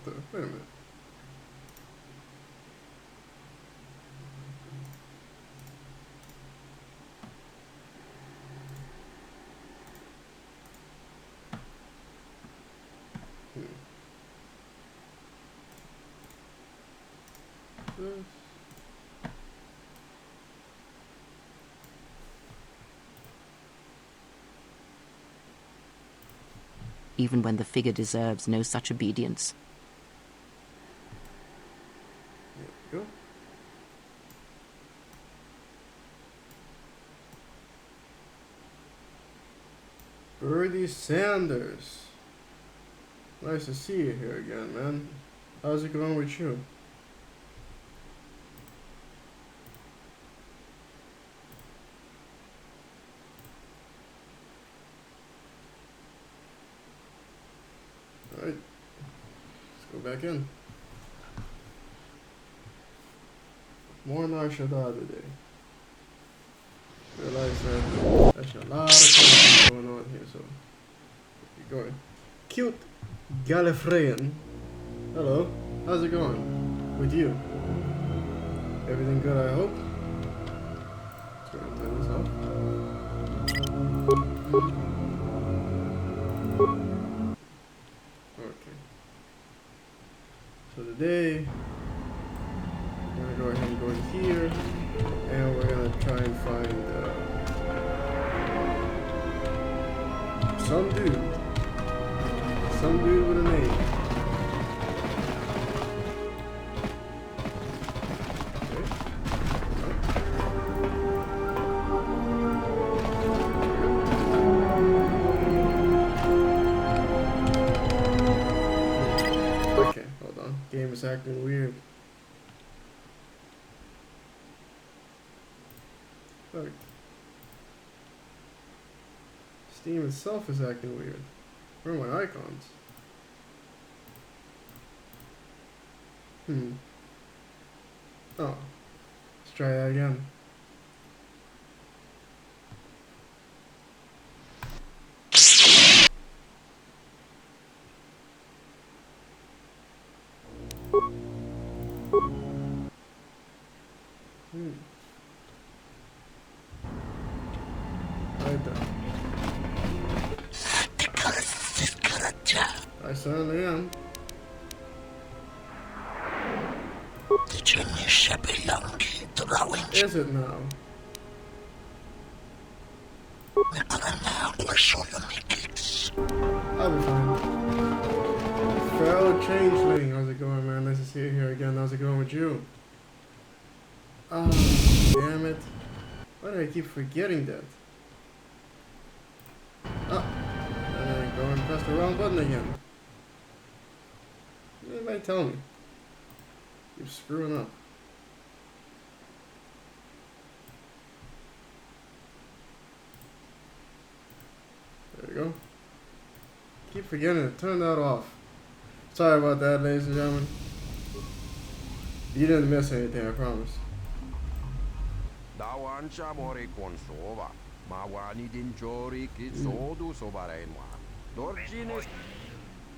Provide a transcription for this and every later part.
the? Wait a minute. This. Even when the figure deserves no such obedience. There we go. Birdie Sanders. Nice to see you here again, man. How's it going with you? Alright. Let's go back in. More Narshada today. Realize that there's a lot of things going on here, so keep going. Cute Gallifreyan. Hello, how's it going with you? Everything good, I hope? Let's go and turn this off. Okay. So today, we're gonna go ahead and go in here, and we're gonna try and find some dude with a name. Okay, hold on. Game is acting weird. Look. Steam itself is acting weird. Where are my icons? Oh. Let's try that again. Right there. I certainly am. Is it now? I'll be fine. Feral Changeling, how's it going, man? Nice to see you here again. How's it going with you? Oh, damn it. Why do I keep forgetting that? Oh, and I go and press the wrong button again. Anybody tell me? You're screwing up. There we go. Keep forgetting to turn that off. Sorry about that, ladies and gentlemen. You didn't miss anything, I promise.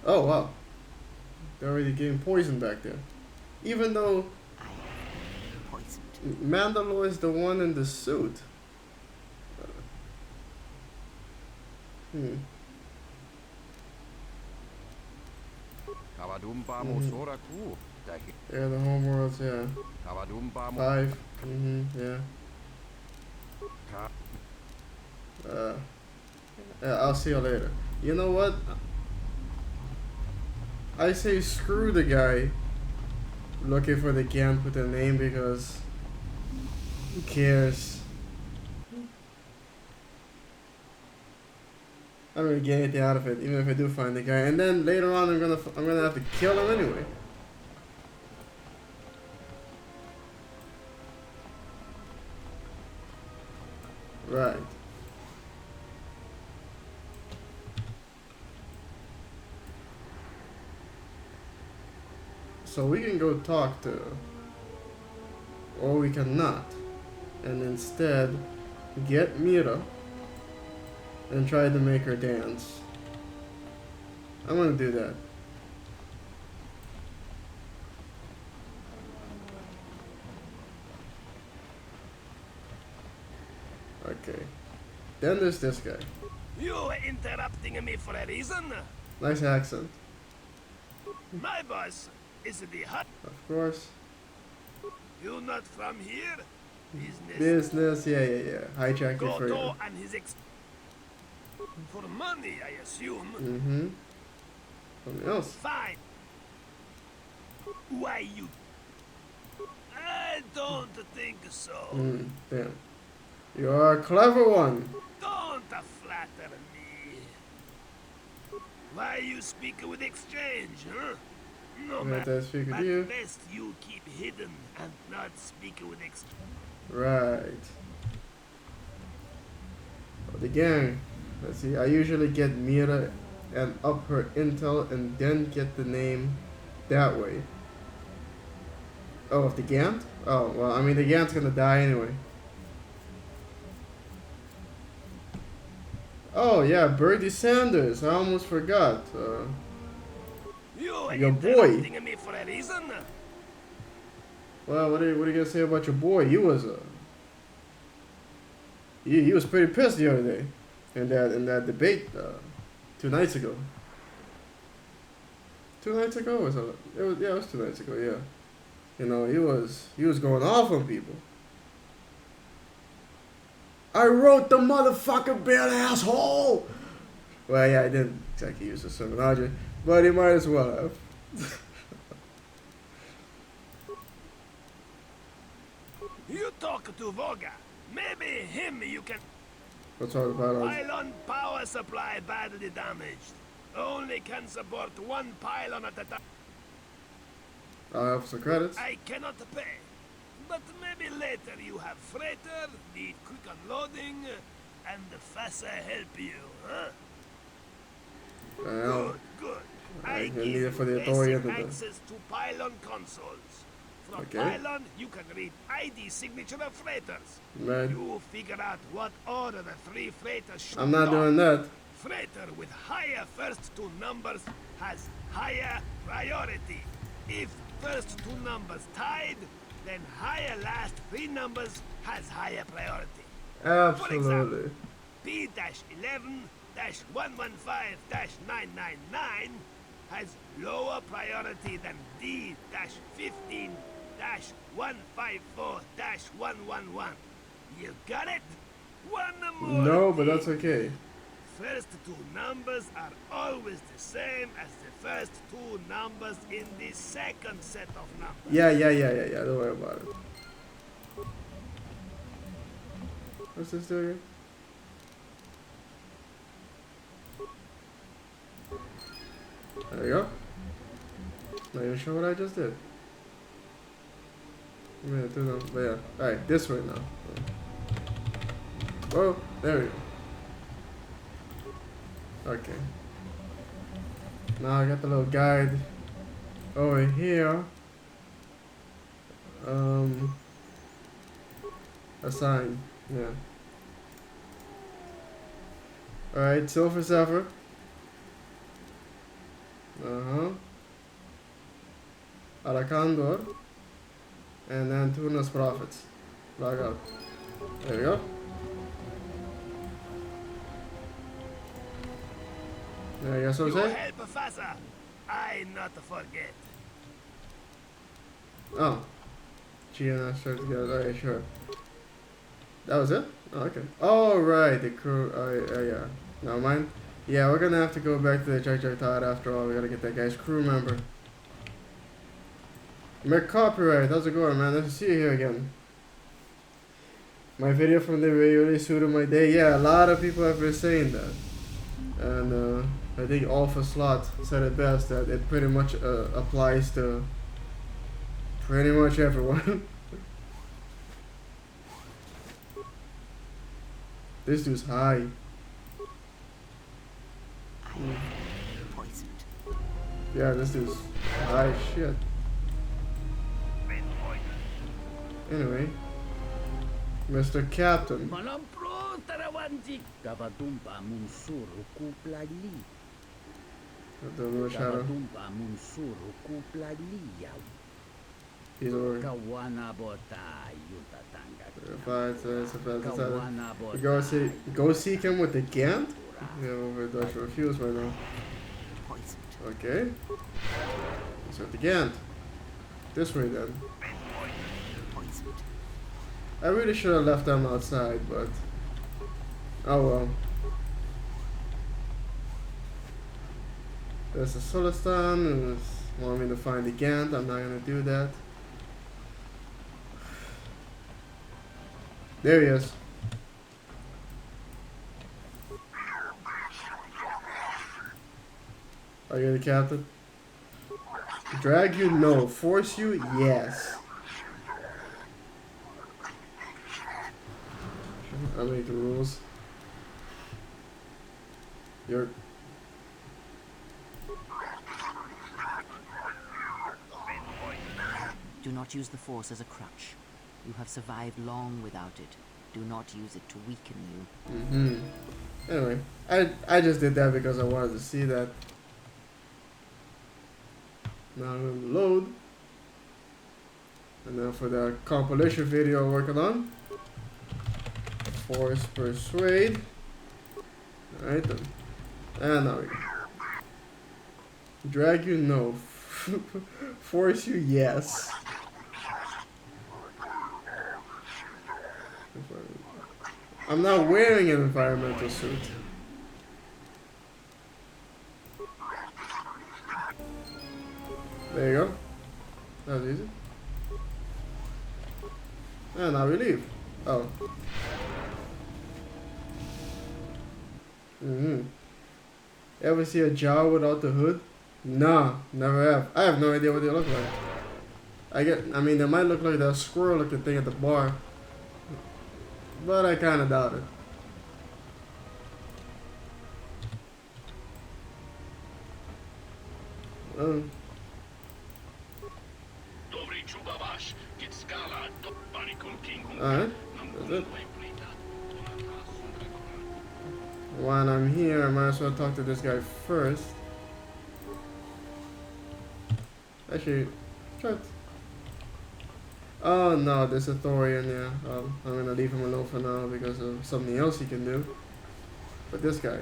Oh wow. They're already getting poisoned back there. Even though Mandalore is the one in the suit. Yeah, the homeworlds, yeah. 5. Yeah. Yeah, I'll see you later. You know what? I say screw the guy looking for the camp with the name, because who cares? I don't really get anything out of it, even if I do find the guy. And then later on, I'm gonna have to kill him anyway. Right. So we can go talk to, or we cannot, and instead get Mira and try to make her dance. I'm gonna do that. Okay. Then there's this guy. You are interrupting me for a reason? Nice accent. My boss is the hut. Of course. You not from here? Business. Business, yeah. Hijack it for you. KOTOR and his for money, I assume. Mm-hmm. Something else. Fine. Why you? I don't think so. Damn. You're a clever one. Don't flatter me. Why you speak with exchange, huh? No We have matter. to speak with At you. best you keep hidden and not speak with exchange. Right. But again, let's see. I usually get Mira and up her intel and then get the name that way. Oh, of the Gant? Oh, well, I mean, the Gant's gonna die anyway. Oh, yeah, Bertie Sanders. I almost forgot. You are Your boy. interrupting me for a reason? Well, what are you gonna say about your boy? He was he was pretty pissed the other day in that debate 2 nights ago. 2 nights ago or something? It was 2 nights ago. Yeah, you know he was going off on people. I wrote the motherfucking bill, asshole. Well, yeah, I didn't exactly use the terminology, but he might as well have. You talk to Voga. Maybe him you can. What's all about? Pylon power supply badly damaged. Only can support one pylon at a time. I'll have some credits. I cannot pay. But maybe later you have freighter, need quick unloading, and the faster help you, huh? Well, Good. I I can give need you it for the authority basic of the- access to pylon consoles. From Okay. pylon, you can read ID signature of freighters. man, You figure out what order the 3 freighters should I'm not dock. doing that. Freighter with higher first 2 numbers has higher priority. If first 2 numbers tied, then higher last 3 numbers has higher priority. Absolutely. P-11-115-999 has lower priority than D-15-154-111. You got it? One more. No, but thing. that's okay. First 2 numbers are always the same as the first 2 numbers in the second set of numbers. Yeah. Don't worry about it. What's this doing? There we go. Not even sure what I just did. I'm gonna do them, but yeah. Alright, this way now. Oh, there we go. Okay. Now I got the little guide over here. A sign, yeah. Alright, Silver Zephyr. Alakandor. And then Tuna's Prophets. Log out. There we go. Yeah, I guess what I'm You saying? help faster. I not forget. Oh. G and I started together. Okay, sure. That was it? Oh, okay. Oh, right. The crew. Oh, yeah. Never mind. Yeah, we're gonna have to go back to the Jack Todd after all. We gotta get that guy's crew member. Make copyright. How's it going, man? Nice to see you here again. My video from the really suited my day. Yeah, a lot of people have been saying that. And I think Alpha Slot said it best that it pretty much applies to pretty much everyone. This dude's high. Poisoned. Yeah, this dude's high as shit. Anyway, Mr. Captain. Malampro tarawanjik gabatumpa munsuru kuplali. The little shadow. Gabatumpa munsuru kuplali yaw. He's over. Kawana bota yutatanga. Kawana You go seek him with the Gant? Yeah, over Dutch refuse right now. Poisoned. Okay. Let's with the Gant. This way then. Poisoned. I really should have left them outside, but oh well. There's a Solastan who's wanting me to find the Gant. I'm not gonna do that. There he is. Are you the captain? Drag you? No. Force you? Yes. I make the rules. You're... Do not use the Force as a crutch. You have survived long without it. Do not use it to weaken you. Anyway, I just did that because I wanted to see that. Now I'm going to load. And then for the compilation video I'm working on. Force Persuade. Alright then. And now we go. Drag you? No. Force you? Yes. I'm not wearing an environmental suit. There you go. That was easy. And now we leave. Oh. Ever see a jar without the hood? Nah, never have. I have no idea what they look like. I mean, they might look like that squirrel looking thing at the bar. But I kinda doubt it. Alright, that's it. While I'm here, I might as well talk to this guy first. Actually, shut. Oh no, there's a Thorian, yeah. I'm gonna leave him alone for now because of something else he can do. But this guy.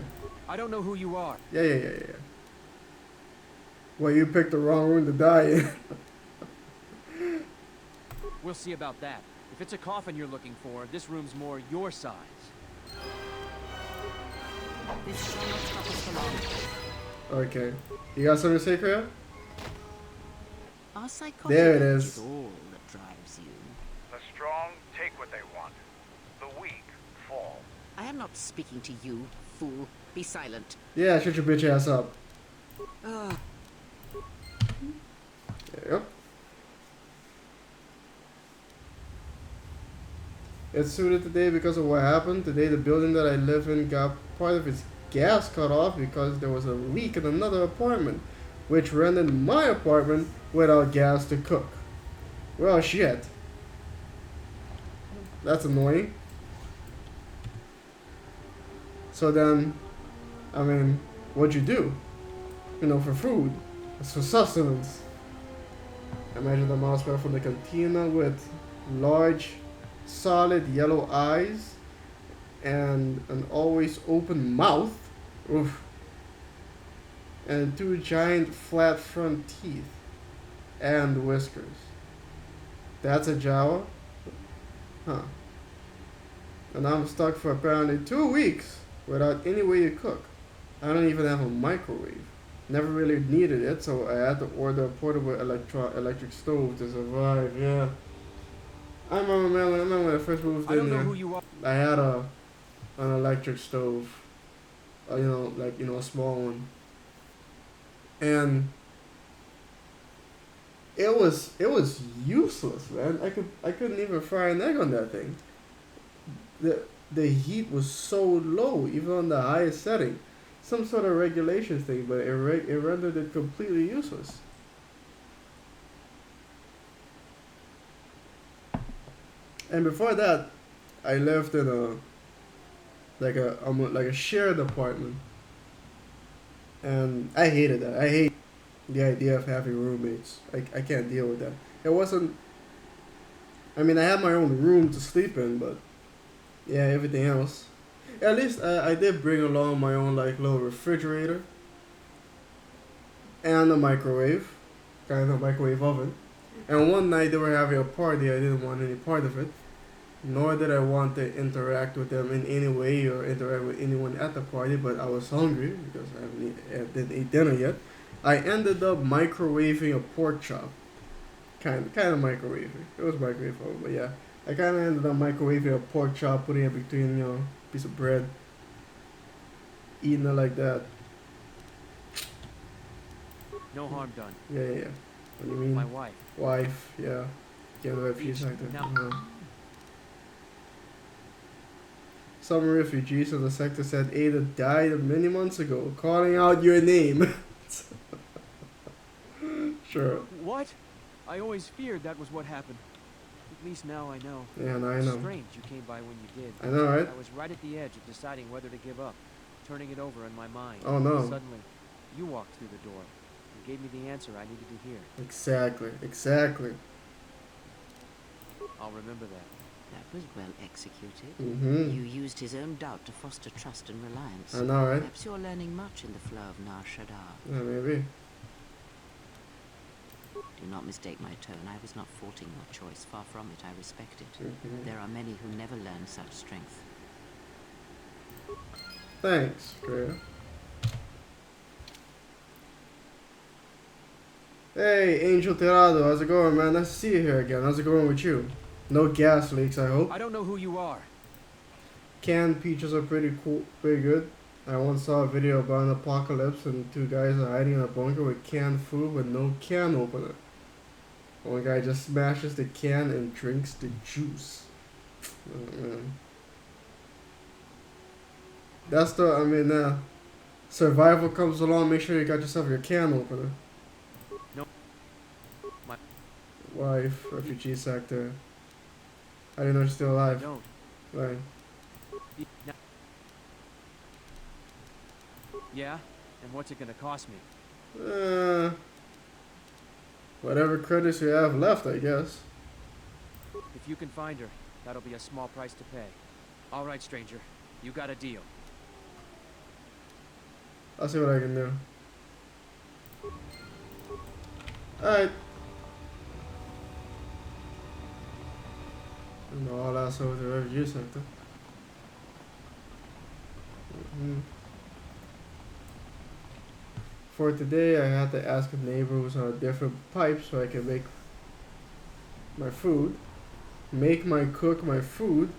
I don't know who you are. Yeah. Well, you picked the wrong room to die in. We'll see about that. If it's a coffin you're looking for, this room's more your size. This shall not stop us for long. Okay. You got something to say, Kreia? Our psychotic There it edge is. all that drives you. The strong take what they want. The weak fall. I am not speaking to you, fool. Be silent. Yeah, shut your bitch ass up. Ah. There you go. It's suited today because of what happened. Today the building that I live in got part of its gas cut off because there was a leak in another apartment, which rendered my apartment without gas to cook. Well, shit. That's annoying. So then, I mean, what'd you do? You know, for food. It's for sustenance. Imagine the mouse from the cantina with large, solid yellow eyes and an always open mouth. Oof. And two giant flat front teeth and whiskers. That's a Jawa? Huh. And I'm stuck for apparently 2 weeks without any way to cook. I don't even have a microwave. Never really needed it, so I had to order a portable electric stove to survive. Yeah. I remember when I first moved I in don't know there. who you are. I had an electric stove. You know, like, you know, a small one. And it was useless, man. I couldn't even fry an egg on that thing. The heat was so low, even on the highest setting. Some sort of regulation thing, but it rendered it completely useless. And before that, I lived in a shared apartment, and I hated that. I hate the idea of having roommates. I can't deal with that. I mean, I have my own room to sleep in, but yeah, everything else. At least I did bring along my own like little refrigerator and a microwave, kind of microwave oven. And one night they were having a party. I didn't want any part of it, nor did I want to interact with them in any way or interact with anyone at the party. But I was hungry because I didn't eat dinner yet. I ended up microwaving a pork chop. Kind of microwaving. It was microwave, but yeah. I kind of ended up microwaving a pork chop, putting it between, a piece of bread, eating it like that. No harm done. Yeah. What do you mean? My wife. Wife, yeah. Can't refuse like that. No. Some refugees in the sector said Ada died many months ago, calling out your name. Sure. What? I always feared that was what happened. At least now I know. Yeah, no, I It's know. strange you came by when you did. I know, right? I was right at the edge of deciding whether to give up, turning it over in my mind. Oh, no. Suddenly, you walked through the door and gave me the answer I needed to hear. Exactly. I'll remember that. That was well executed. Mm-hmm. You used his own doubt to foster trust and reliance. I know, right? Perhaps you're learning much in the flow of Nar Shaddaa. Yeah, maybe. Do not mistake my tone. I was not faulting your choice. Far from it, I respect it. Mhm. There are many who never learn such strength. Thanks, Kreia. Hey, Angel Tirado, how's it going, man? Nice to see you here again. How's it going with you? No gas leaks, I hope. I don't know who you are. Canned peaches are pretty cool, pretty good. I once saw a video about an apocalypse and two guys are hiding in a bunker with canned food with no can opener. One guy just smashes the can and drinks the juice. Oh, man. That's survival comes along, make sure you got yourself your can opener. No. My Wife, refugee sector. I didn't know she's still alive. don't. Right. Now- Yeah? And what's it gonna cost me? Whatever credits you have left, I guess. If you can find her, that'll be a small price to pay. All right, stranger. You got a deal. I'll see what I can do. Alright. And all that's over the refugee sector. For today, I had to ask a neighbor who's on a different pipe so I can make my food. Cook my food.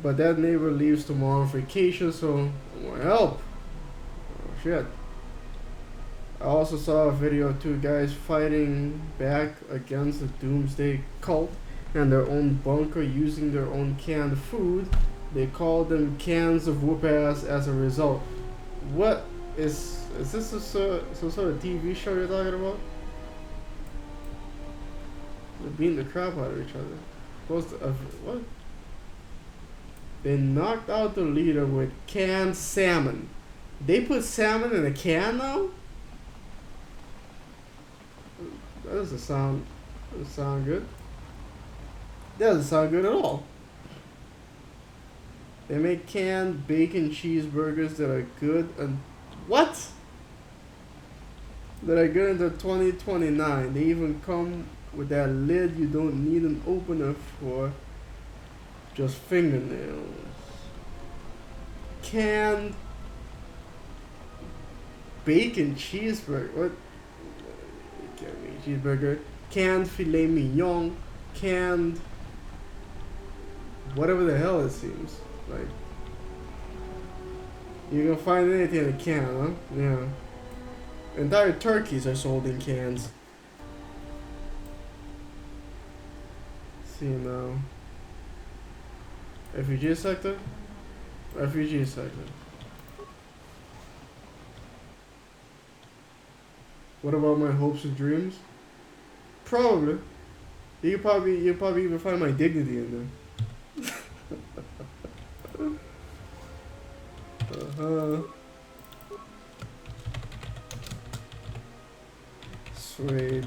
But that neighbor leaves tomorrow on vacation, so I want help. Oh shit. I also saw a video of two guys fighting back against the Doomsday Cult and their own bunker using their own canned food. They called them cans of whoop ass as a result. What is this some sort of TV show you're talking about? They're beating the crap out of each other. What? They knocked out the leader with canned salmon. They put salmon in a can now? That doesn't sound good. That doesn't sound good at all. They make canned bacon cheeseburgers that are good and what? That are good until 2029. They even come with that lid you don't need an opener for. Just fingernails. Canned bacon cheeseburger. What? Cheeseburger. Canned filet mignon. Canned whatever the hell it seems like. You can find anything in a can, huh? Yeah. Entire turkeys are sold in cans. Let's see now. Refugee sector? Refugee sector. What about my hopes and dreams? Probably. You'll probably even find my dignity in there. Suede.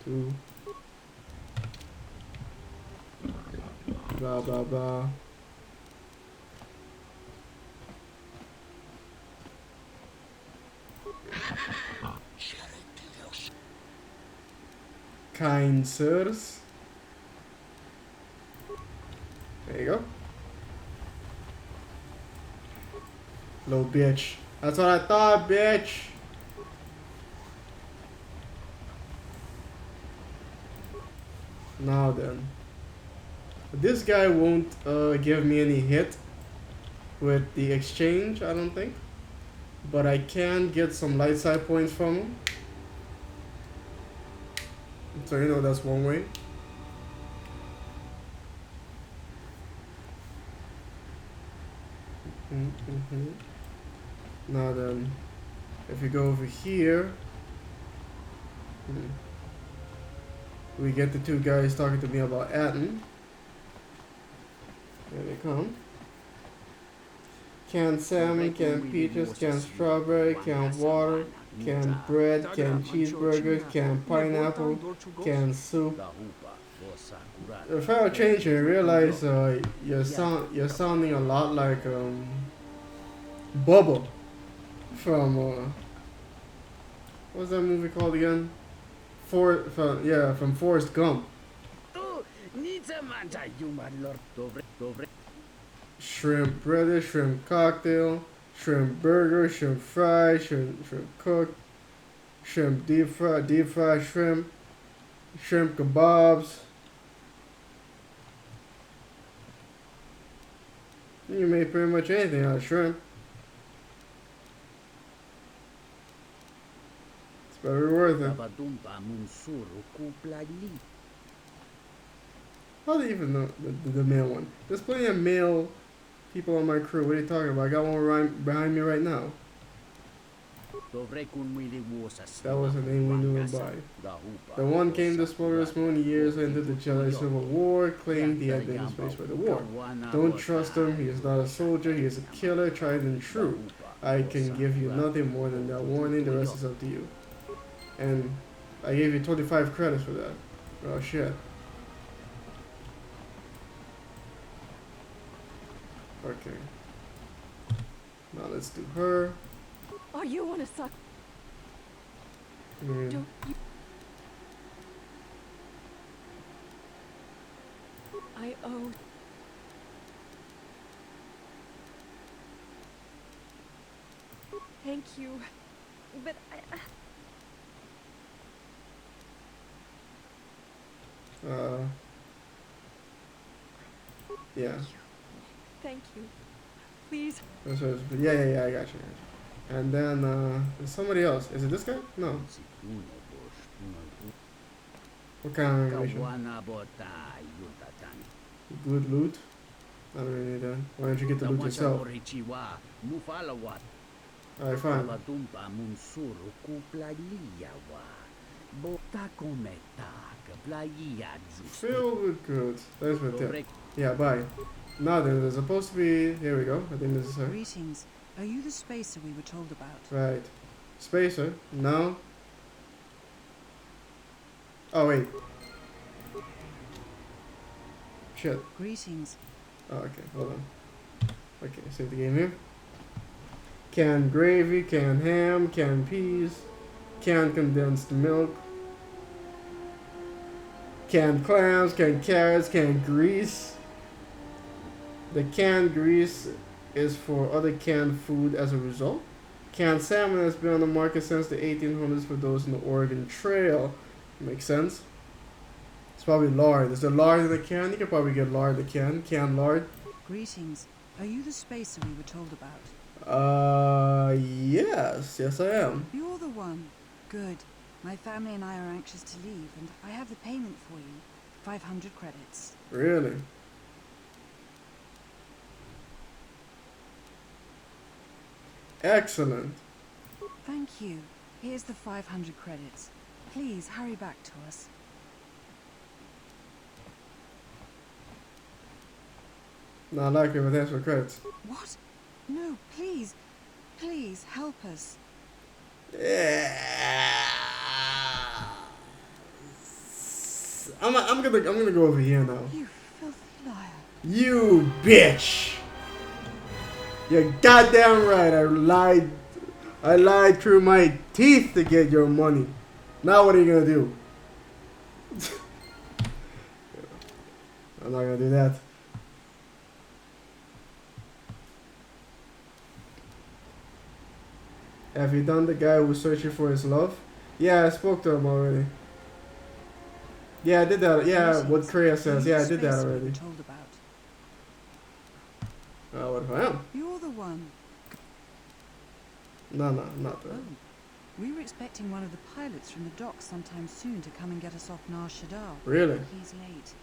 2. Blah blah blah. Kind sirs. There you go. Little bitch. That's what I thought, bitch. Now then. This guy won't give me any hit with the exchange, I don't think. But I can get some light side points from him. So you know that's one way. Now then, if you go over here, we get the two guys talking to me about Atten. There they come. Canned salmon, canned peaches, canned strawberry, canned water, canned bread, canned cheeseburgers, canned pineapple, canned soup. If I were changing, I realize you're sounding a lot like Bubba from what's that movie called again? From Forrest Gump. Shrimp breaded, shrimp cocktail, shrimp burger, shrimp fry, shrimp cooked, shrimp deep fried shrimp, shrimp kebabs. You make pretty much anything out of shrimp. It's very worth it. How do you even know the male one? There's plenty of male people on my crew. What are you talking about? I got one behind me right now. That was the name we knew him by. The one came to explore this moon years into the Jedi Civil War, claimed he had been in space for the war. Don't trust him, he is not a soldier, he is a killer, tried and true. I can give you nothing more than that warning, the rest is up to you. And I gave you 25 credits for that. Oh shit. Okay. Now let's do her. Oh, you want to suck? Don't you? I owe. Thank you, but Yeah. Thank you. Please. Yeah, I got you. And then, there's somebody else. Is it this guy? No. What kind of information? Good loot? I don't really need that. Why don't you get the loot yourself? Alright, fine. Filled with goods. Thanks for the tip. Yeah, bye. Now then, there's supposed to be... Here we go. I think this is her. Greetings. Are you the spacer we were told about? Right. Spacer? No. Oh, wait. Shit. Greetings. Oh, okay. Hold on. Okay, save the game here. Canned gravy, canned ham, canned peas, canned condensed milk, canned clams, canned carrots, canned grease. The canned grease is for other canned food as a result. Canned salmon has been on the market since the 1800s for those in the Oregon Trail. Makes sense. It's probably lard. Is there lard in the can? You can probably get lard in the can. Canned lard. Greetings. Are you the spacer we were told about? Yes I am. You're the one. Good. My family and I are anxious to leave, and I have the payment for you. 500 credits. Really? Excellent. Thank you. Here's the 500 credits. Please hurry back to us. Not likely, but thanks for credits. What? No, please. Please, help us. I'm gonna go over here now. You filthy liar. You bitch! You're goddamn right. I lied through my teeth to get your money. Now what are you gonna do? I'm not gonna do that. Have you done the guy who's searching for his love? Yeah, I spoke to him already. Yeah, I did that. Yeah, what Kreia says. Yeah, I did that already. Told about. What if I am? You're the one. No, not that. Oh, we were expecting one of the pilots from the docks sometime soon to come and get us off Nar Shaddaa. Really? He's late.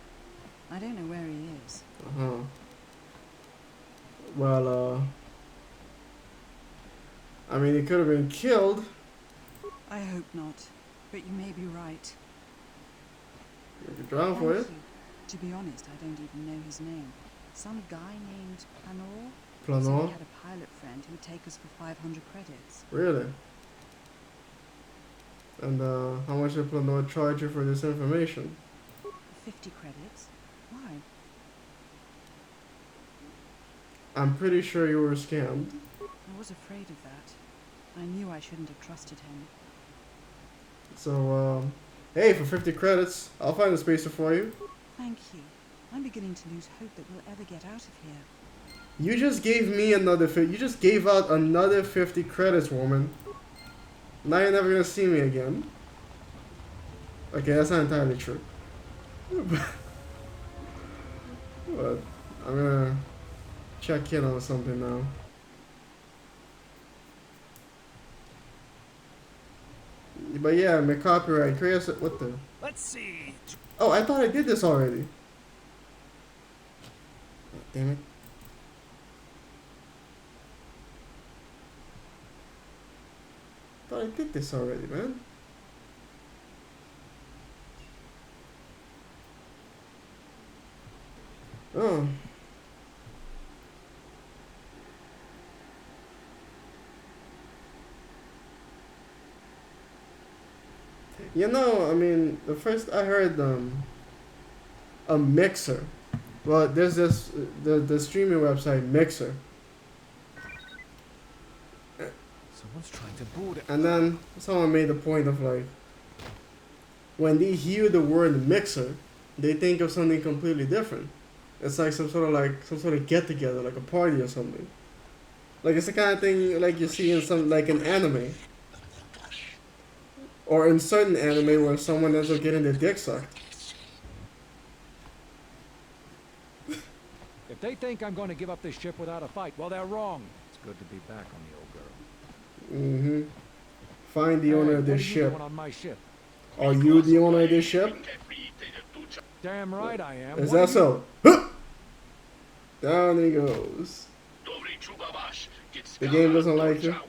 I don't know where he is. Uh-huh. Well, I mean, he could have been killed. I hope not, but you may be right. You could drown for it. Thank you. To be honest, I don't even know his name. Some guy named Planor. Said Planor? he had a pilot friend who would take us for 500 credits. Really? And how much did Planor charge you for this information? 50 credits? Why? I'm pretty sure you were scammed. I was afraid of that. I knew I shouldn't have trusted him. So, hey, for 50 credits, I'll find a spacer for you. Thank you. I'm beginning to lose hope that we'll ever get out of here. You just gave me another you just gave out another 50 credits, woman. Now you're never gonna see me again. Okay, that's not entirely true. But I'm gonna check in on something now. But yeah, my copyright. Kreia said, what the? Let's see. Oh, I thought I did this already. Oh, damn it. I thought I did this already, man. Oh. You know, I mean, the first I heard a mixer. Well, there's this the streaming website Mixer. Someone's trying to boot it. And then someone made the point of like, when they hear the word mixer, they think of something completely different. It's like some sort of get together, like a party or something. Like it's the kind of thing like you see in some like an anime. Or in certain anime where someone ends up getting their dick sucked. If they think I'm going to give up this ship without a fight, well, they're wrong. It's good to be back on the old girl. Mm-hmm. Find the owner of this ship. On my ship? Are you the owner of this ship? Damn right I am. Is What that do so? Down he goes. The game doesn't like you. No.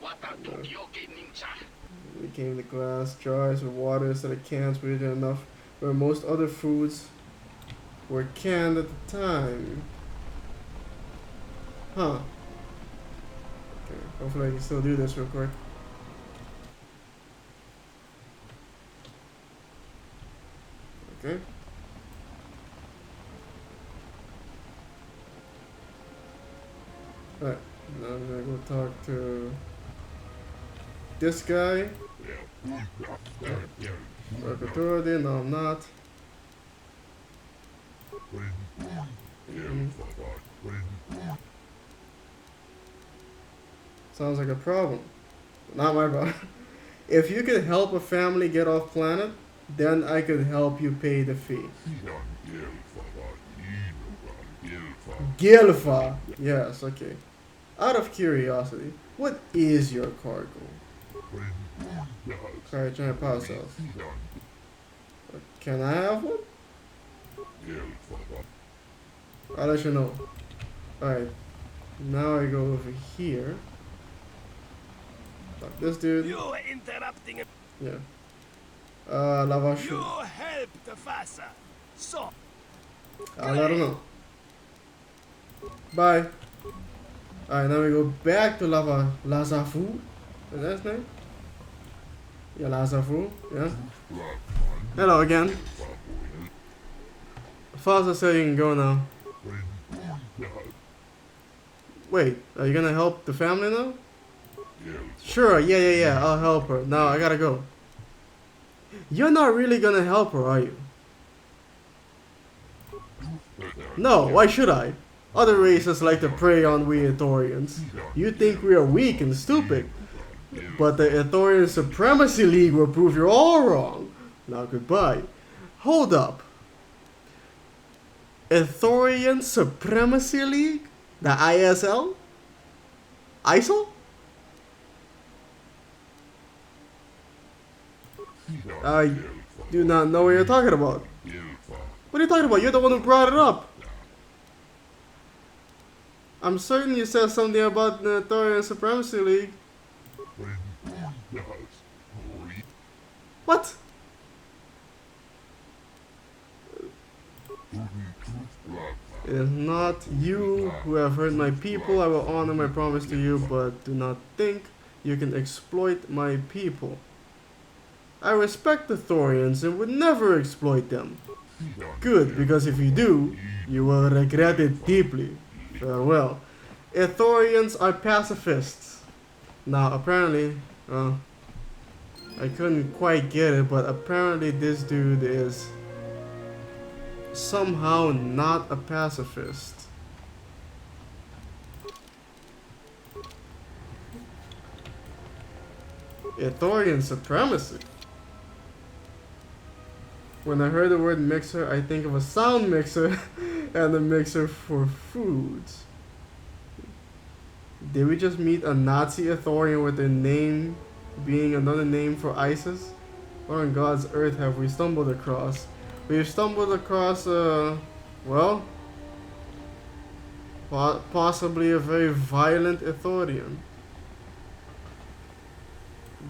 We came to glass jars with water instead of cans weighted enough, where most other foods were canned at the time. Huh. Okay, hopefully I can still do this real quick. Okay. Alright, now I'm gonna go talk to this guy. Work authority, no I'm not. Sounds like a problem. Not my problem. If you could help a family get off planet, then I could help you pay the fee. Gilfa. Yes, okay. Out of curiosity, what is your cargo? Cryogenic power cells. Can I have one? I'll let you know. Alright. Now I go over here. Fuck this dude. You interrupting. Yeah. Lava You shoot. helped Fasa. So. I'll let him know. Bye. Alright, now we go back to Lazafu. Is that his name? Yeah, Lazafu. Yeah. Hello again. Fasa said you can go now. Wait, are you gonna help the family now? Sure, yeah, I'll help her. Now I gotta go. You're not really gonna help her, are you? No, why should I? Other races like to prey on we Ithorians. You think we are weak and stupid, but the Ithorian Supremacy League will prove you're all wrong. Now goodbye. Hold up. Ithorian Supremacy League? The ISL? ISIL? I do not know what you're talking about. What are you talking about? You're the one who brought it up. I'm certain you said something about the Ithorian Supremacy League. What? It is not you who have hurt my people. I will honor my promise to you, but do not think you can exploit my people. I respect the Thorians and would never exploit them. Good, because if you do, you will regret it deeply. Farewell. Ithorians are pacifists. Now, apparently, I couldn't quite get it, but apparently this dude is somehow not a pacifist. Ithorian supremacy. When I heard the word mixer, I think of a sound mixer and a mixer for foods. Did we just meet a Nazi Ithorian with their name being another name for ISIS? What on God's earth have we stumbled across? We've stumbled across, well, possibly a very violent Ithorian.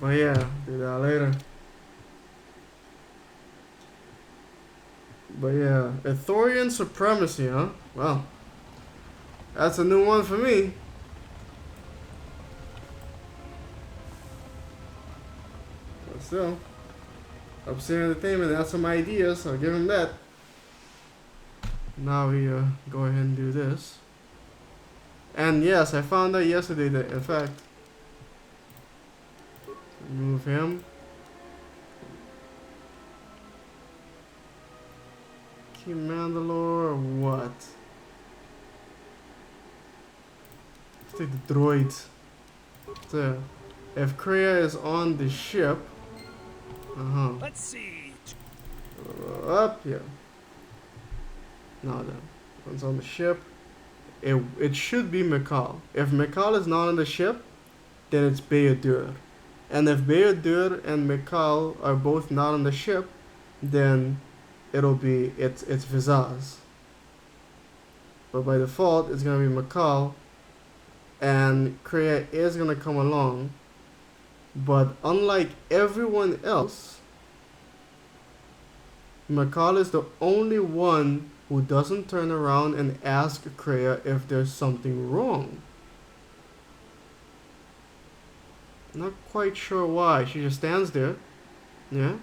But yeah, do that later. But yeah, Ithorian supremacy, huh? Well, that's a new one for me. But still, Obsidian Entertainment has some ideas, I'll give him that. Now we go ahead and do this. And yes, I found out yesterday that, in fact, remove him. Mandalore or what? Let's take the droid. So, if Kreia is on the ship, Let's see. Up here. Now then, once on the ship, it should be Mikal. If Mikal is not on the ship, then it's Beodur. And if Beodur and Mikal are both not on the ship, then it'll be it's Vizaz. But by default it's gonna be Mikal, and Kreia is gonna come along. But unlike everyone else, Mikal is the only one who doesn't turn around and ask Kreia if there's something wrong. Not quite sure why. She just stands there. Yeah.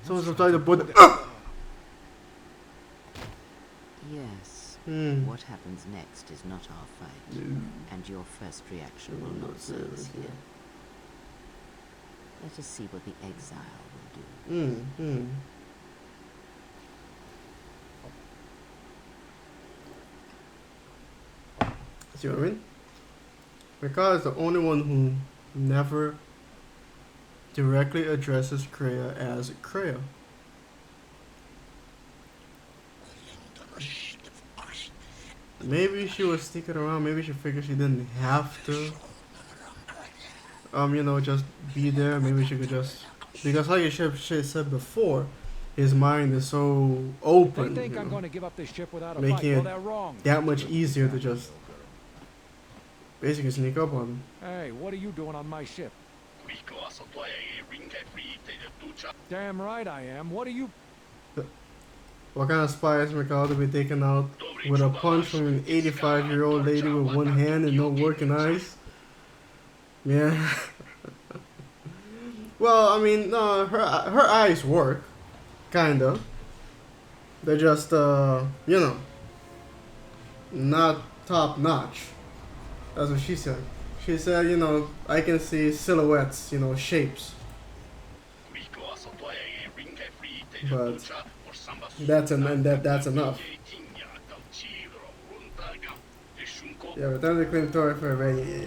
Someone's trying to put. Yes. What happens next is not our fight, and your first reaction will not serve us here. Let us see what the exile will do. See what I mean? Mikal is the only one who never directly addresses Kreia as Kreia. Maybe she was sticking around, maybe she figured she didn't have to you know, just be there. Maybe she could just, because like she said before, his mind is so open, they think you know, I'm going to give up this ship without a making fight. it Well, they're wrong. that much easier to just basically sneak up on him. Hey, what are you doing on my ship? Damn right I am. What are you? What kind of spy is Mikal to be taken out with a punch from an 85-year-old lady with one hand and no working eyes? Yeah. Well, I mean, her eyes work, kinda. They're just, you know, not top notch. That's what she said. She said, you know, I can see silhouettes, you know, shapes. But that's that's enough. Yeah, return the claim Tori for a rating. Yeah.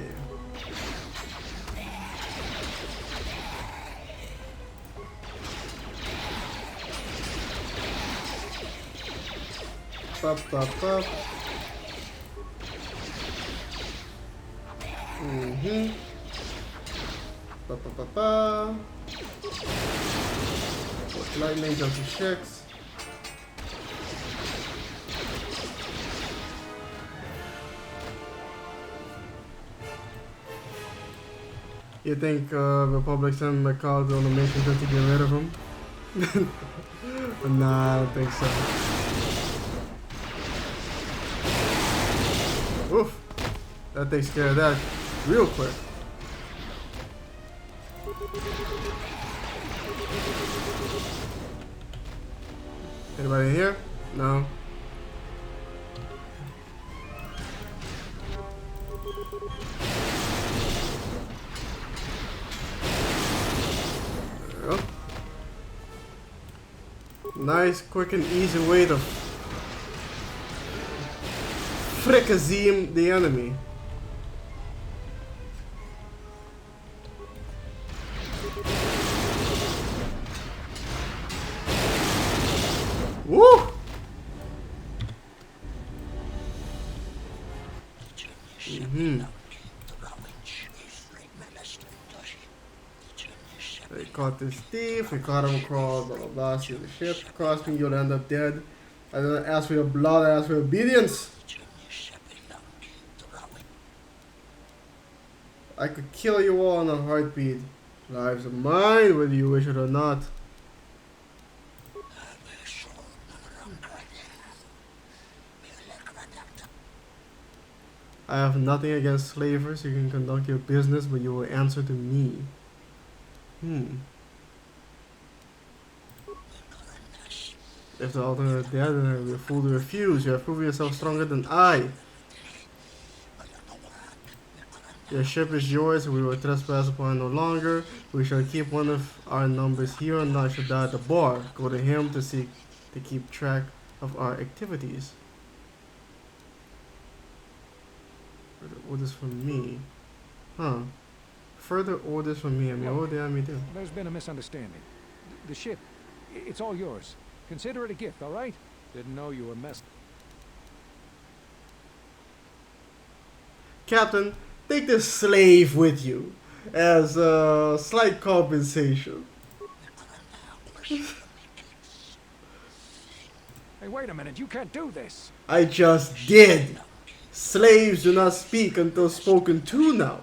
Pop, pop, pop. Pa pa pa pa. Lightning jump to checks. You think Republic sent McCall on a mission just to get rid of him? Nah, I don't think so. Oof. That takes care of that real quick. Anybody here? No. There we go. Nice, quick and easy way to fricazeem the enemy. Woo! They caught this thief, we caught him across, blah blah blah, see the ship, cross me, you'll end up dead. I didn't ask for your blood, I asked for obedience. I could kill you all in a heartbeat. Lives are mine, whether you wish it or not. I have nothing against slavers. You can conduct your business, but you will answer to me. If the alternate is dead, then I will be a fool to refuse. You have proven yourself stronger than I. Your ship is yours, we will trespass upon it no longer. We shall keep one of our numbers here, and none shall die at the bar. Go to him to keep track of our activities. Further orders from me. Huh. Further orders from me. I mean, what did I mean do? There's been a misunderstanding. The ship, it's all yours. Consider it a gift, all right? Didn't know you were messed. Captain, take this slave with you as a slight compensation. Hey, wait a minute, you can't do this. I just did. Slaves do not speak until spoken to now.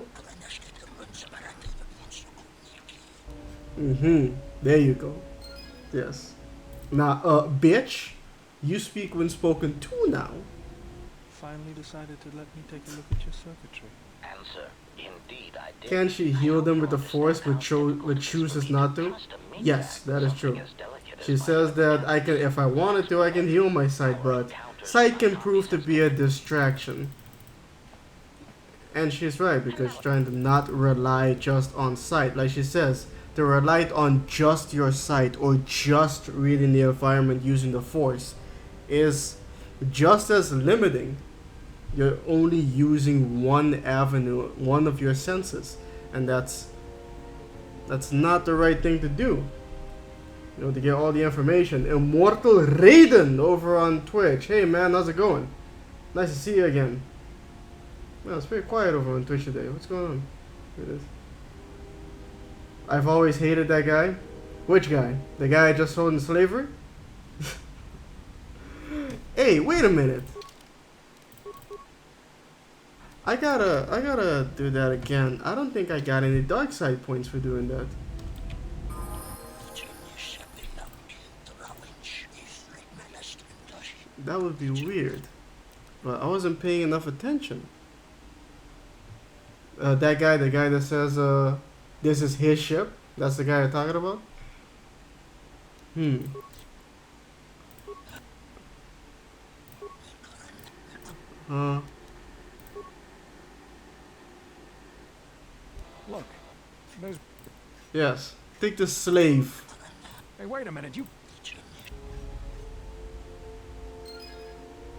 There you go. Yes. Now, bitch, you speak when spoken to now. Finally decided to let me take a look at your circuitry. Answer. Indeed, I did. Can she heal them with the force but chooses not to? Yes, that is true. She says that I can, if I wanted to, I can heal my sight, but sight can prove to be a distraction. And she's right, because she's trying to not rely just on sight. Like she says, to rely on just your sight or just reading the environment using the force is just as limiting. You're only using one avenue, one of your senses, and that's not the right thing to do. You know, to get all the information. Immortal Raiden over on Twitch. Hey man, how's it going? Nice to see you again. Well, it's very quiet over on Twitch today. What's going on? Here it is. I've always hated that guy. Which guy? The guy I just sold in slavery? Hey, wait a minute. I gotta do that again. I don't think I got any dark side points for doing that. That would be weird. But I wasn't paying enough attention. That guy, the guy that says, this is his ship. That's the guy you're talking about? Look, there's... Yes. Take the slave. Hey, wait a minute, you...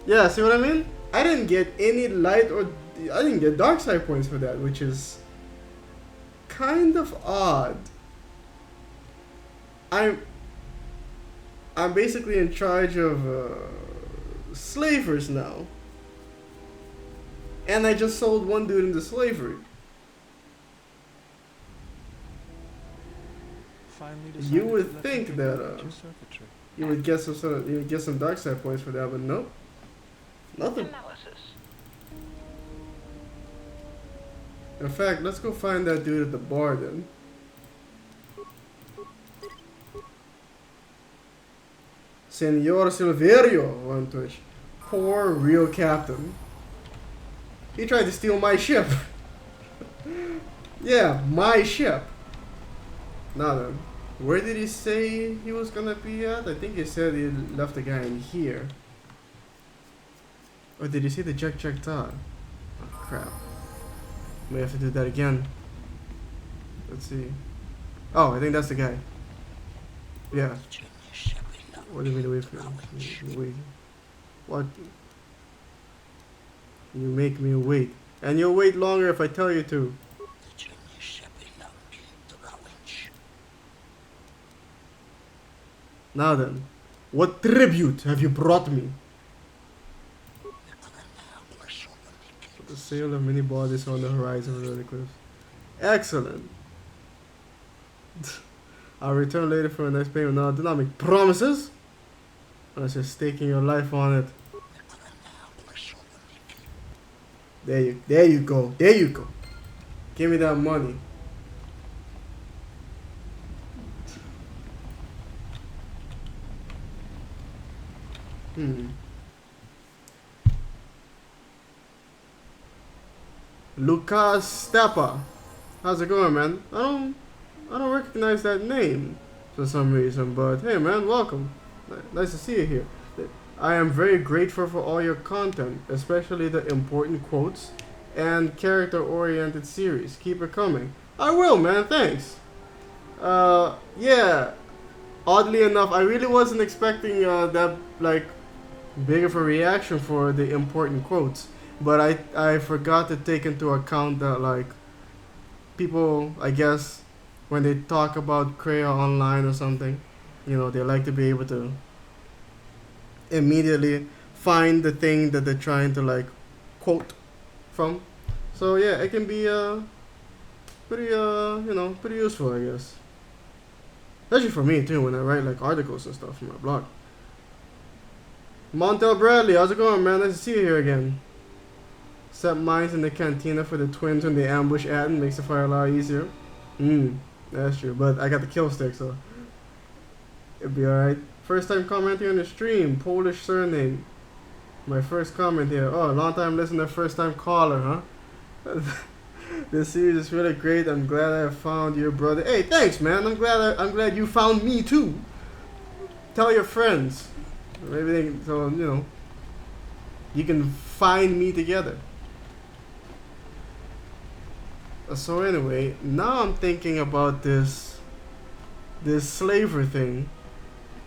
Yeah, see what I mean? I didn't get any light or... I didn't get dark side points for that, which is kind of odd. I'm basically in charge of slavers now. And I just sold one dude into slavery. You would think that you would get some dark side points for that, but nope. Nothing. Analysis. In fact, let's go find that dude at the bar then. Senor Silverio on Twitch. Poor real captain. He tried to steal my ship. Yeah, my ship. Now then, where did he say he was gonna be at? I think he said he left the guy in here. Or did he say the Jack Todd? Oh crap. May have to do that again. Let's see. Oh, I think that's the guy. Yeah. What do you mean to wait for me? Wait. What? You make me wait. And you'll wait longer if I tell you to. Now then, what tribute have you brought me? The sail of many bodies on the horizon of the cliffs. Excellent. I'll return later for a next payment. Now, do not make promises unless you're staking your life on it. There you go. There you go. Give me that money. Lucas Steppa. How's it going, man? I don't recognize that name for some reason, but hey man, welcome. Nice to see you here. I am very grateful for all your content, especially the important quotes and character-oriented series. Keep it coming. I will, man, thanks. Yeah. Oddly enough, I really wasn't expecting that, like, big of a reaction for the important quotes. But I forgot to take into account that, like, people, I guess, when they talk about Kreia online or something, you know, they like to be able to immediately find the thing that they're trying to, like, quote from. So, yeah, it can be, pretty, you know, pretty useful, I guess. Especially for me, too, when I write, like, articles and stuff for my blog. Montel Bradley, how's it going, man? Nice to see you here again. Set mines in the cantina for the twins when they ambush Atten. Makes the fire a lot easier. That's true. But I got the kill stick, so it'll be alright. First time commenting on the stream. Polish surname. My first comment here. Oh, long time listener, first time caller, huh? This series is really great. I'm glad I have found your brother. Hey, thanks, man. I'm glad you found me too. Tell your friends. Maybe they can, so you know, you can find me together. So anyway, now I'm thinking about this slaver thing.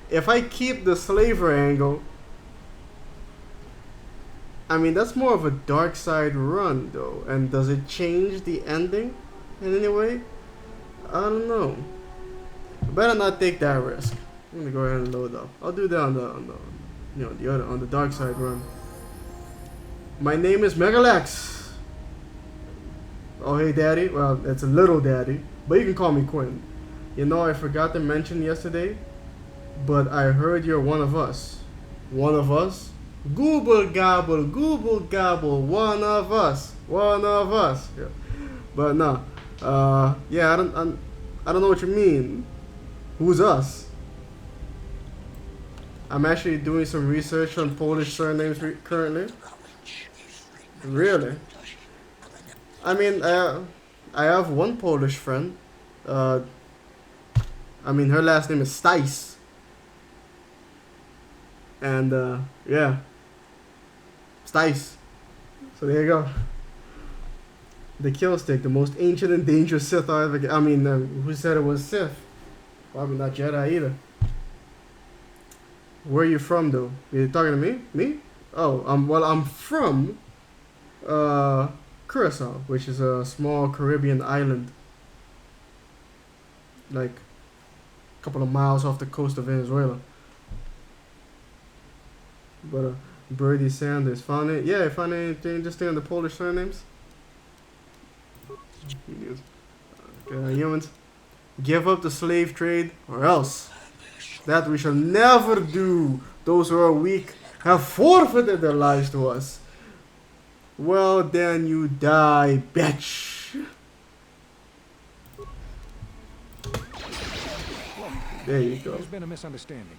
If I keep the slaver angle, I mean, that's more of a dark side run though. And does it change the ending in any way? I don't know. I better not take that risk. I'm gonna go ahead and load up. I'll do that on the dark side run. My name is Megalex. Oh, hey, Daddy. Well, it's a little Daddy, but you can call me Quinn. You know, I forgot to mention yesterday, but I heard you're one of us. One of us? Google gobble, one of us. One of us. Yeah. But no. Yeah, I don't know what you mean. Who's us? I'm actually doing some research on Polish surnames currently. Really? I mean, I have one Polish friend. I mean, her last name is Stice. And, yeah. Stice. So there you go. The kill stick, the most ancient and dangerous Sith I ever get. I mean, who said it was Sith? Probably not Jedi either. Where are you from, though? You talking to me? Me? Oh, well, I'm from Curacao, which is a small Caribbean island, like a couple of miles off the coast of Venezuela. But Birdie Sanders found it. Yeah, found anything interesting on the Polish surnames? Okay, humans, give up the slave trade, or else that we shall never do. Those who are weak have forfeited their lives to us. Well, then you die, bitch. There you go. There's been a misunderstanding.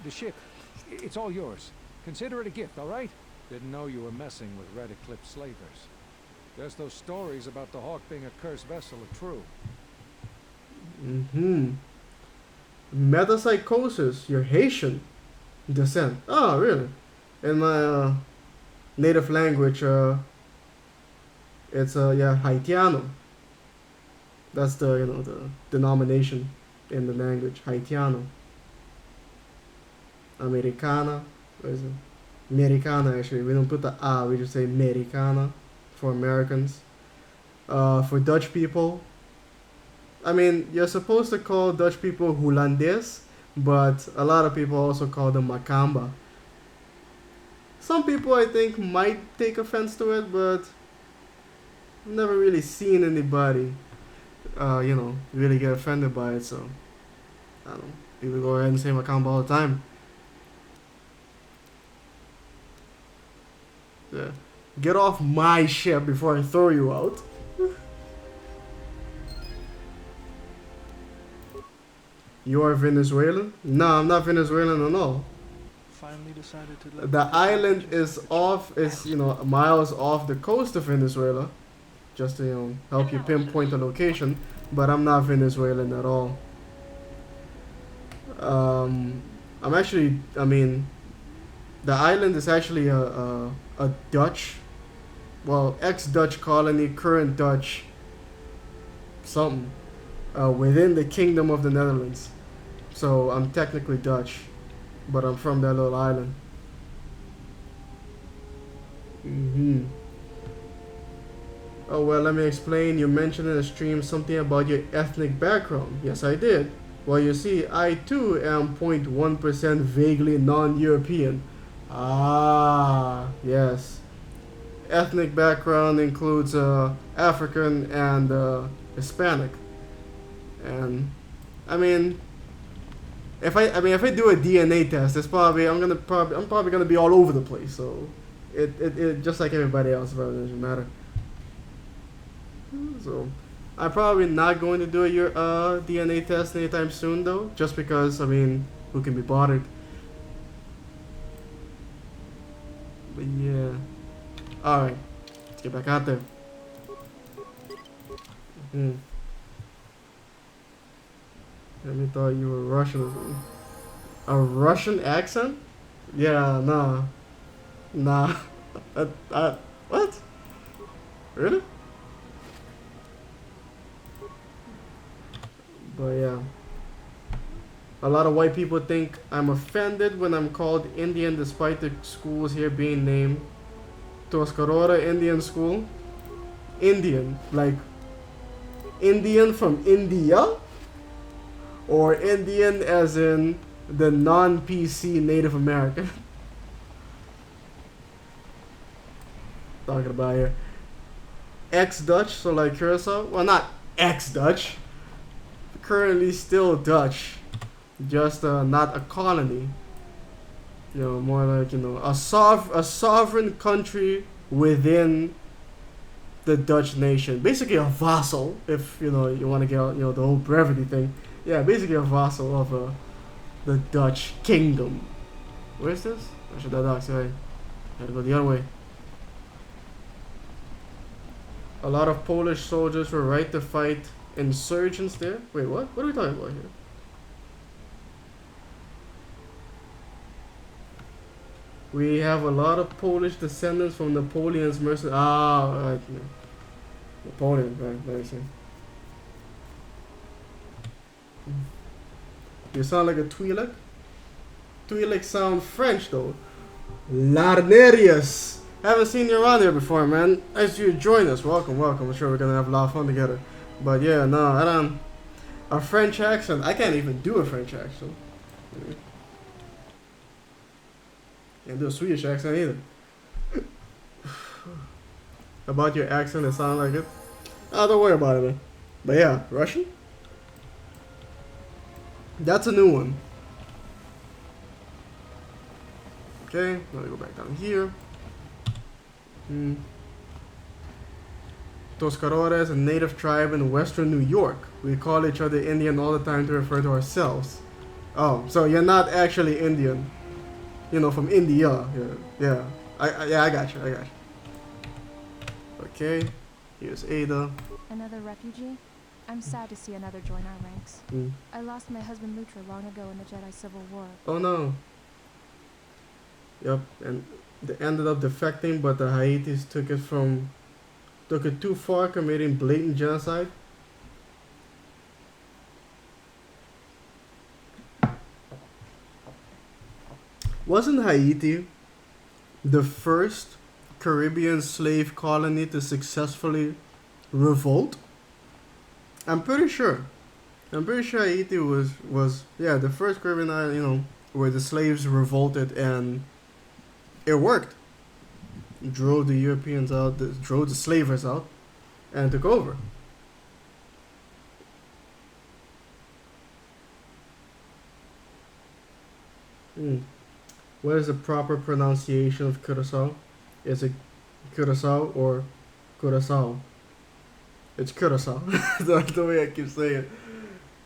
The ship, it's all yours. Consider it a gift, all right? Didn't know you were messing with Red Eclipse slavers. Guess those stories about the Hawk being a cursed vessel are true. Metapsychosis, you're Haitian descent. Oh, really? In my native language, it's yeah, Haitiano. That's the the denomination in the language, Haitiano. Americana, what is it? Americana, actually. We don't put the A, we just say Americana for Americans. For Dutch people, I mean, you're supposed to call Dutch people Hollandes, but a lot of people also call them Macamba. Some people, I think, might take offense to it, but I've never really seen anybody, really get offended by it, so I don't know. People go ahead and say Macamba all the time. Yeah. Get off my ship before I throw you out. You are Venezuelan? No, I'm not Venezuelan at all. Finally decided to let The island is off, miles off the coast of Venezuela. Just to, help you pinpoint the location. But I'm not Venezuelan at all. The island is actually a Dutch, well, ex-Dutch colony, current Dutch something, within the Kingdom of the Netherlands. So I'm technically Dutch, but I'm from that little island. Oh, well, let me explain. You mentioned in the stream something about your ethnic background. Yes, I did. Well, you see, I too am 0.1% vaguely non-European. Ah, yes. Ethnic background includes African and Hispanic. And I mean, if I do a DNA test, it's probably I'm probably gonna be all over the place. So it just like everybody else, it doesn't matter. So I'm probably not going to do a DNA test anytime soon, though, just because who can be bothered? But yeah. Alright. Let's get back out there. I thought you were Russian or something. A Russian accent? Yeah, nah. Nah. What? Really? But yeah. A lot of white people think I'm offended when I'm called Indian despite the schools here being named Tuscarora Indian School. Indian, like Indian from India? Or Indian as in the non-PC Native American? Talking about here. Ex-Dutch, so like Curacao. Well, not ex-Dutch. Currently still Dutch. Just not a colony. More like, a sovereign country within the Dutch nation. Basically a vassal, if you want to get the whole brevity thing. Yeah, basically a vassal of the Dutch kingdom. Where's this? I should have docked, sorry. Gotta go the other way. A lot of Polish soldiers were right to fight insurgents there. Wait, what? What are we talking about here? We have a lot of Polish descendants from Napoleon's mercenaries. Ah, right. Napoleon, right? Very soon. You sound like a Twi'lek. Twi'lek sound French though. Larnerius. Haven't seen you around here before, man. As you join us, welcome, welcome. I'm sure we're gonna have a lot of fun together. But yeah, no, I don't. A French accent. I can't even do a French accent. Can't do a Swedish accent either. About your accent, it sounds like it. Oh, don't worry about it, man. But yeah, Russian? That's a new one. Okay, let me go back down here. Toscarora is a native tribe in western New York. We call each other Indian all the time to refer to ourselves. Oh, so you're not actually Indian. You know, from India. Yeah. I got you. Okay, here's Ada. Another refugee? I'm sad to see another join our ranks. I lost my husband Lutra long ago in the Jedi Civil War. Oh no. Yep, and they ended up defecting, but the Haitis took it too far, committing blatant genocide. Wasn't Haiti the first Caribbean slave colony to successfully revolt? I'm pretty sure Haiti was the first Caribbean island, you know, where the slaves revolted and it worked. Drove the Europeans out, drove the slavers out, and took over. What is the proper pronunciation of Curacao? Is it Curacao or Curacao? It's Curacao. That's the way I keep saying it.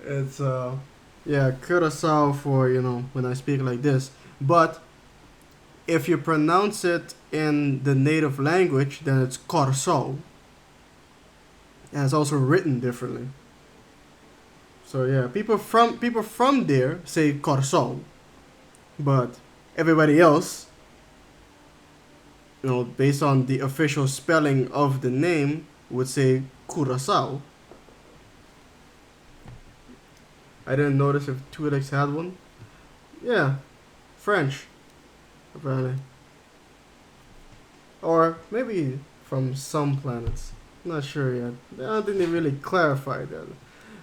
It's yeah, Curacao for, you know, when I speak like this. But if you pronounce it in the native language, then it's Corso. And it's also written differently. So yeah, people from there say Corso, but everybody else, you know, based on the official spelling of the name, would say Curacao. I didn't notice if Twi'leks had one. Yeah, French, apparently. Or maybe from some planets. Not sure yet. I don't think they really clarified that.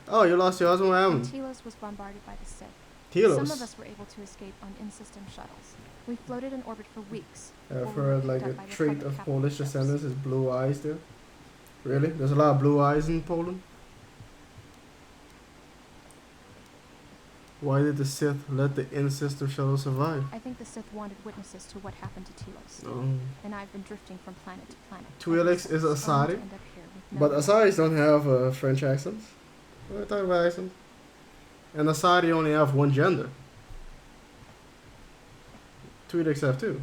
Oh, you lost your husband? What happened? Telos was bombarded by the Sith. Telos? Some of us were able to escape on in-system shuttles. We floated in orbit for weeks. I've heard like a trait of Polish descendants is blue eyes there. Really? There's a lot of blue eyes in Poland? Why did the Sith let the in-system shuttle survive? I think the Sith wanted witnesses to what happened to Telos. Oh. And I've been drifting from planet to planet. Twi'leks is Asari? But Asaris don't have French accents. What are you talking about accents? And Asari only have one gender. Twi'leks have two.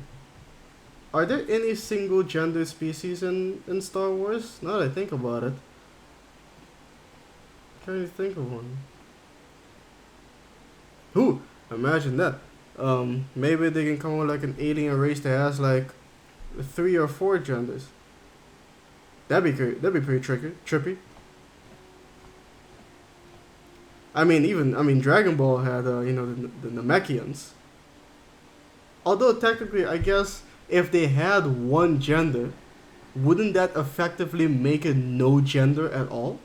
Are there any single gender species in Star Wars? Now that I think about it. Can't really think of one. Ooh, imagine that. Maybe they can come up with like an alien race that has like 3 or 4 genders. That'd be pretty trippy. I mean, Dragon Ball had you know, the Namekians. Although technically, I guess if they had one gender, wouldn't that effectively make it no gender at all?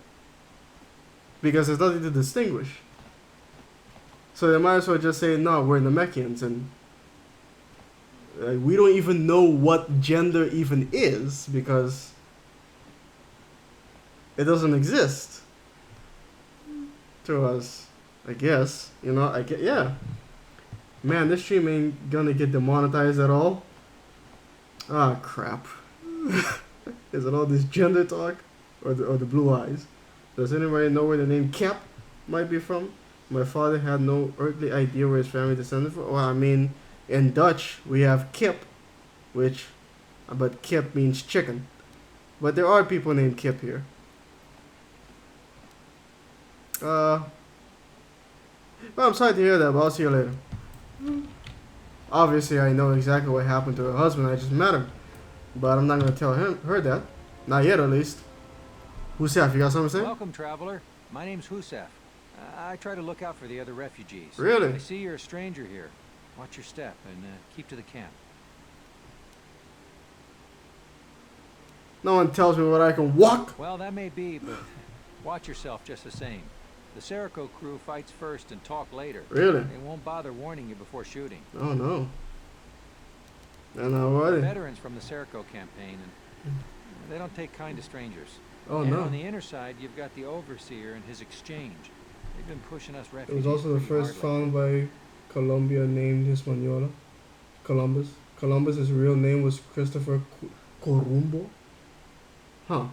Because there's nothing to distinguish. So they might as well just say, no, we're Namekians, and we don't even know what gender even is, because it doesn't exist to us, I guess. You know, yeah. Man, this stream ain't gonna get demonetized at all. Ah, crap. Is it all this gender talk? Or the blue eyes? Does anybody know where the name Cap might be from? My father had no earthly idea where his family descended from. Well, I mean, in Dutch, we have kip, but kip means chicken. But there are people named Kip here. Well, I'm sorry to hear that, but I'll see you later. Obviously, I know exactly what happened to her husband. I just met him. But I'm not going to tell her that. Not yet, at least. Husef, you got something to say? Welcome, traveler. My name's Husef. I try to look out for the other refugees. Really? I see you're a stranger here. Watch your step and keep to the camp. No one tells me what I can walk. Well, that may be, but watch yourself just the same. The Serco crew fights first and talk later. Really? They won't bother warning you before shooting. Oh, no. And already. Veterans from the Serco campaign, and they don't take kind to strangers. Oh, and no. on the inner side, you've got the overseer and his exchange. They've been pushing us It refugees. was also the first found by Colombia named Hispaniola. Columbus. Columbus's real name was Christopher Columbo. Huh.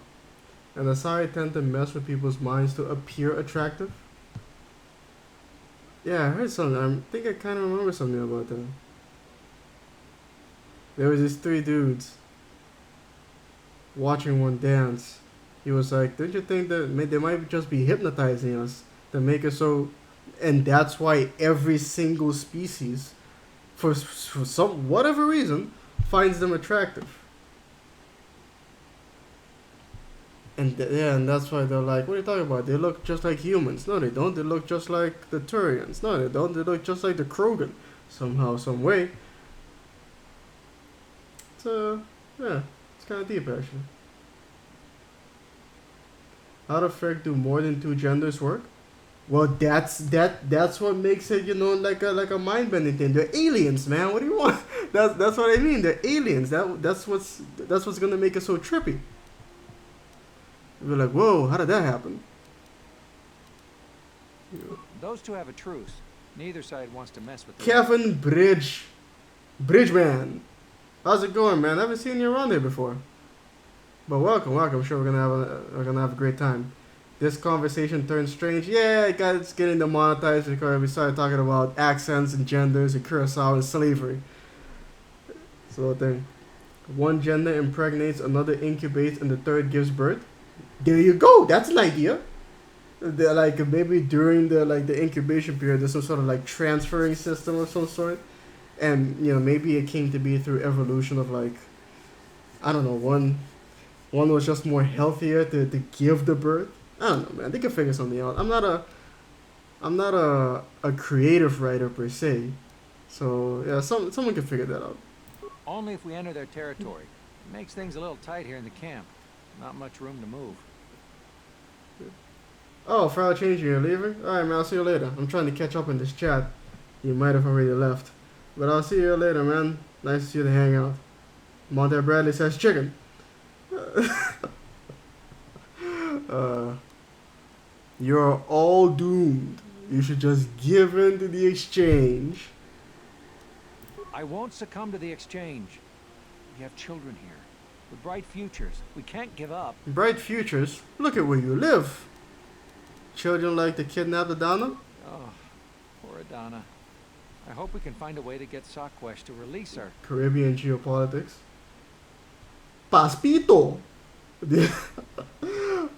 And the Sari tend to mess with people's minds to appear attractive. Yeah, I heard something. I think I kind of remember something about that. There was these 3 dudes watching one dance. He was like, don't you think that they might just be hypnotizing us to make it so... And that's why every single species, for some whatever reason, finds them attractive. And and that's why they're like, what are you talking about? They look just like humans. No, they don't. They look just like the Turians. No, they don't. They look just like the Krogan. Somehow, some way. So, yeah, it's kind of deep, actually. How the frick do more than 2 genders work? Well, that's what makes it, you know, like a mind-bending thing. They're aliens, man. What do you want? That's what I mean. They're aliens. That's what's gonna make it so trippy. We're like, whoa, how did that happen? Those 2 have a truce. Neither side wants to mess with them. Kevin Bridgeman. How's it going, man? I haven't seen you around here before. But welcome. I'm sure we're gonna have a great time. This conversation turned strange. Yeah, it's getting demonetized because we started talking about accents and genders and Curacao and slavery. So thing. One gender impregnates, another incubates, and the third gives birth. There you go. That's an idea. Like maybe during the incubation period, there's some sort of like transferring system of some sort, and you know maybe it came to be through evolution of like, I don't know, one was just more healthier to give the birth. I don't know, man. They can figure something out. I'm not a creative writer per se, so yeah, someone can figure that out. Only if we enter their territory. It makes things a little tight here in the camp. Not much room to move. Oh, Frau changing, you're leaving? Alright, man, I'll see you later. I'm trying to catch up in this chat. You might have already left. But I'll see you later, man. Nice to see you to hang out. Monte Bradley says chicken. You're all doomed. You should just give in to the exchange. I won't succumb to the exchange. We have children here. With bright futures. We can't give up. Bright futures? Look at where you live. Children like to kidnap Adana? Oh, poor Adana. I hope we can find a way to get Sakwesh to release her. Caribbean geopolitics. Paspito!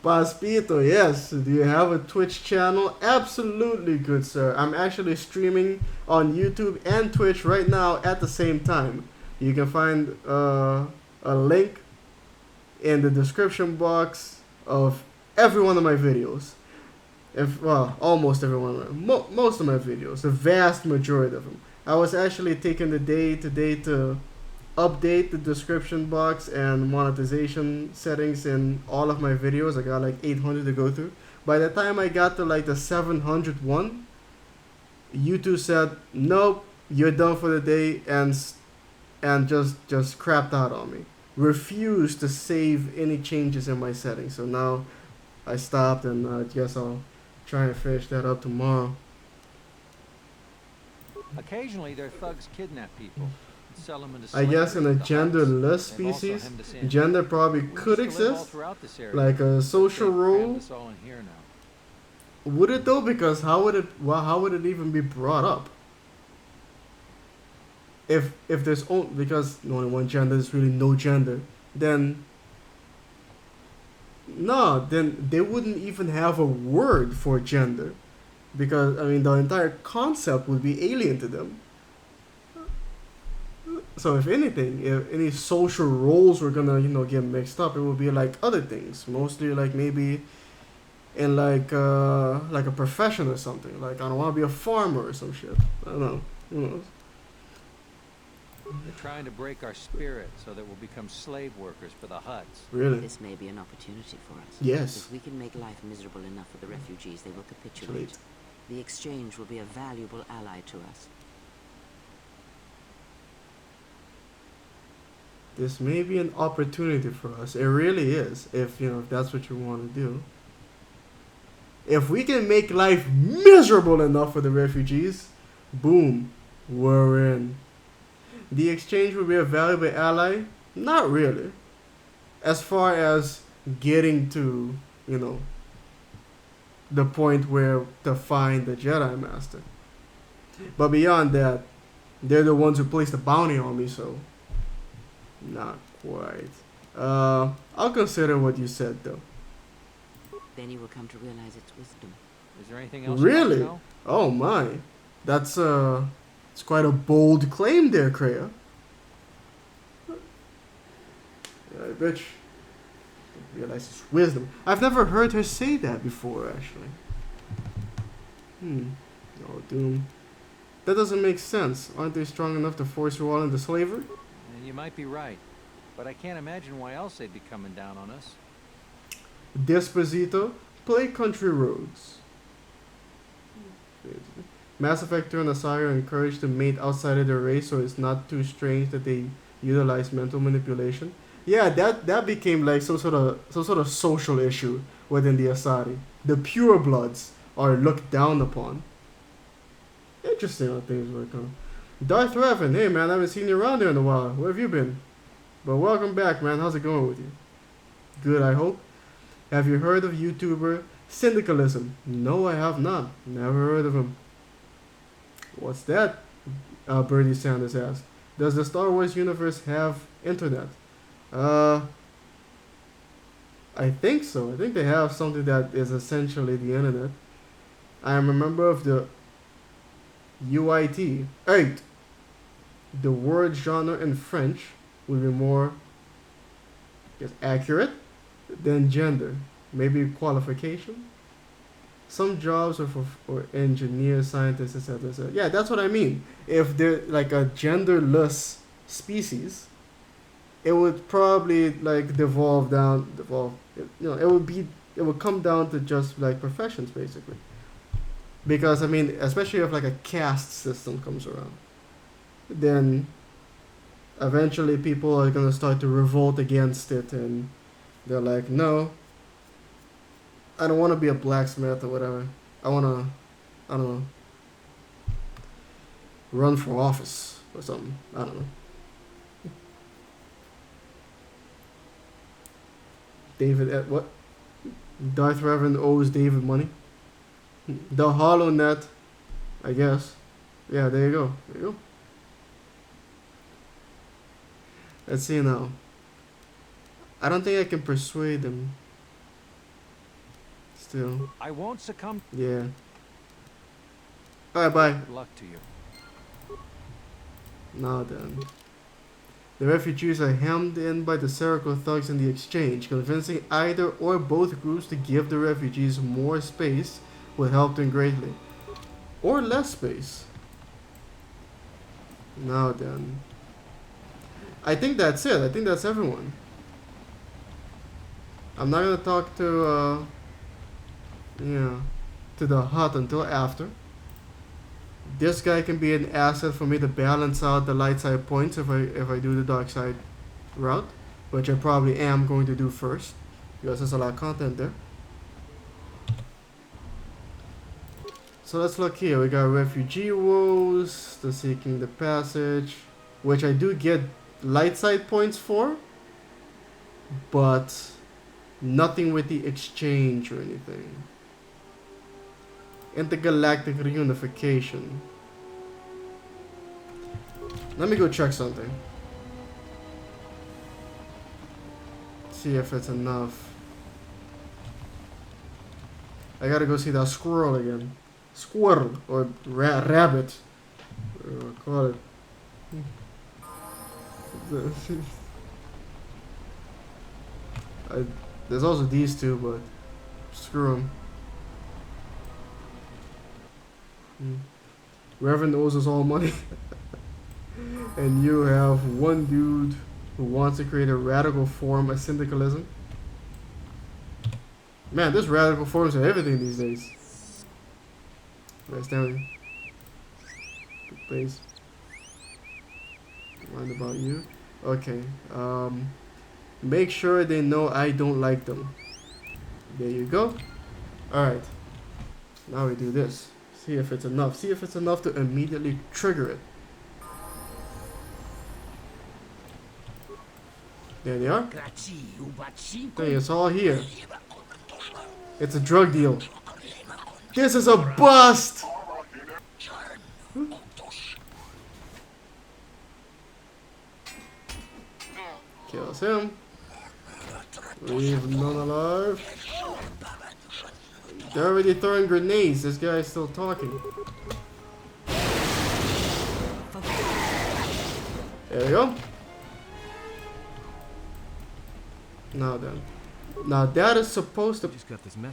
Paspito, yes. Do you have a Twitch channel? Absolutely, good sir. I'm actually streaming on YouTube and Twitch right now at the same time. You can find a link in the description box of every one of my videos. Well, almost every one of them. Most of my videos. The vast majority of them. I was actually taking the day today to update the description box and monetization settings in all of my videos. I got like 800 to go through. By the time I got to like the 701, YouTube said, nope, you're done for the day, and just crapped out on me. Refused to save any changes in my settings. So now I stopped, and I guess I'll try and finish that up tomorrow. Occasionally, their thugs kidnap people. Sell them into I guess in a genderless species, gender probably could exist, like a social role. Would it though? Because how would it even be brought up? If there's only because only one gender, there's really no gender, then no, then they wouldn't even have a word for gender, because I mean the entire concept would be alien to them. So if anything, if any social roles were gonna, you know, get mixed up, it would be like other things. Mostly like maybe in like a profession or something. Like I don't want to be a farmer or some shit. I don't know. Who knows? They're trying to break our spirit so that we'll become slave workers for the Huts. Really? This may be an opportunity for us. Yes. If we can make life miserable enough for the refugees, they will capitulate. The exchange will be a valuable ally to us. This may be an opportunity for us. It really is. If you know, if that's what you want to do. If we can make life miserable enough for the refugees, boom, we're in. The exchange will be a valuable ally? Not really. As far as getting to, you know, the point where to find the Jedi Master. But beyond that, they're the ones who placed the bounty on me, so not quite. I'll consider what you said though. Then you will come to realize its wisdom. Is there anything else? Really? You want to know? Oh my. That's it's quite a bold claim there, Kreia. Yeah, bitch. Realize it's wisdom. I've never heard her say that before, actually. Oh, Doom. That doesn't make sense. Aren't they strong enough to force you all into slavery? You might be right, but I can't imagine why else they'd be coming down on us. Desposito, play Country Roads. Mass Effect 2 and Asari are encouraged to mate outside of their race, so it's not too strange that they utilize mental manipulation. Yeah, that became like some sort of social issue within the Asari. The purebloods are looked down upon. Interesting how things work out. Darth Revan, hey man, I haven't seen you around there in a while. Where have you been? But welcome back, man. How's it going with you? Good, I hope. Have you heard of YouTuber Syndicalism? No, I have not. Never heard of him. What's that? Bernie Sanders asked. Does the Star Wars universe have internet? I think so. I think they have something that is essentially the internet. I am a member of the UIT. 8. The word genre in French would be more, I guess, accurate than gender. Maybe qualification. Some jobs are for engineers, scientists, etc. etc. Yeah, that's what I mean. If they're like a genderless species, it would probably like devolve. You know, it would come down to just like professions basically. Because I mean, especially if like a caste system comes around, then eventually people are gonna start to revolt against it, and they're like, no, I don't want to be a blacksmith or whatever. I don't know, run for office or something. I don't know. David, what? Darth Revan owes David money. The HoloNet, I guess. Yeah, there you go. There you go. Let's see now. I don't think I can persuade them. Still. I won't succumb. Yeah. Alright, bye. Good luck to you. Now then. The refugees are hemmed in by the Serical thugs in the exchange. Convincing either or both groups to give the refugees more space would help them greatly. Or less space. Now then. I think that's it. I think that's everyone. I'm not gonna talk to to the Hut until after. This guy can be an asset for me to balance out the light side points if I do the dark side route, which I probably am going to do first because there's a lot of content there. So let's look here. We got refugee woes, the seeking the passage, which I do get light side points for, but nothing with the exchange or anything. Intergalactic reunification. Let me go check something. See if it's enough. I gotta go see that squirrel again. Squirrel or rabbit. Call it. There's also these two, but screw them. Reverend owes us all money. And you have one dude who wants to create a radical form of syndicalism. Man, there's radical forms of everything these days. Right, Stanley. Good place. Mind about you. Okay. Make sure they know I don't like them. There you go. Alright. Now we do this. See if it's enough. See if it's enough to immediately trigger it. There they are. Hey, it's all here. It's a drug deal. This is a bust! Kills him. Leave none alive. They're already throwing grenades. This guy is still talking. There we go. Now then. Now that is supposed to...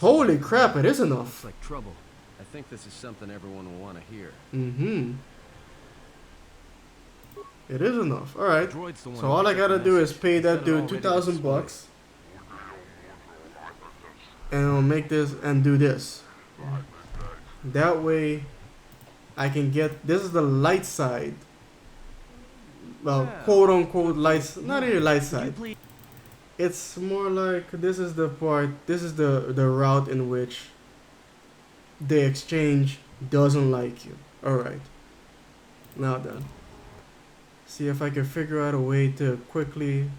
Holy crap, it is enough. Looks like trouble. I think this is something everyone will want to hear. Mm-hmm. It is enough. Alright. So all I gotta do is pay that dude 2,000 bucks. And I'll make this and do this. That way I can get... This is the light side. Well, quote unquote light... Not even light side. It's more like this is the part, this is the route in which the exchange doesn't like you. Alright. Now then. See if I can figure out a way to quickly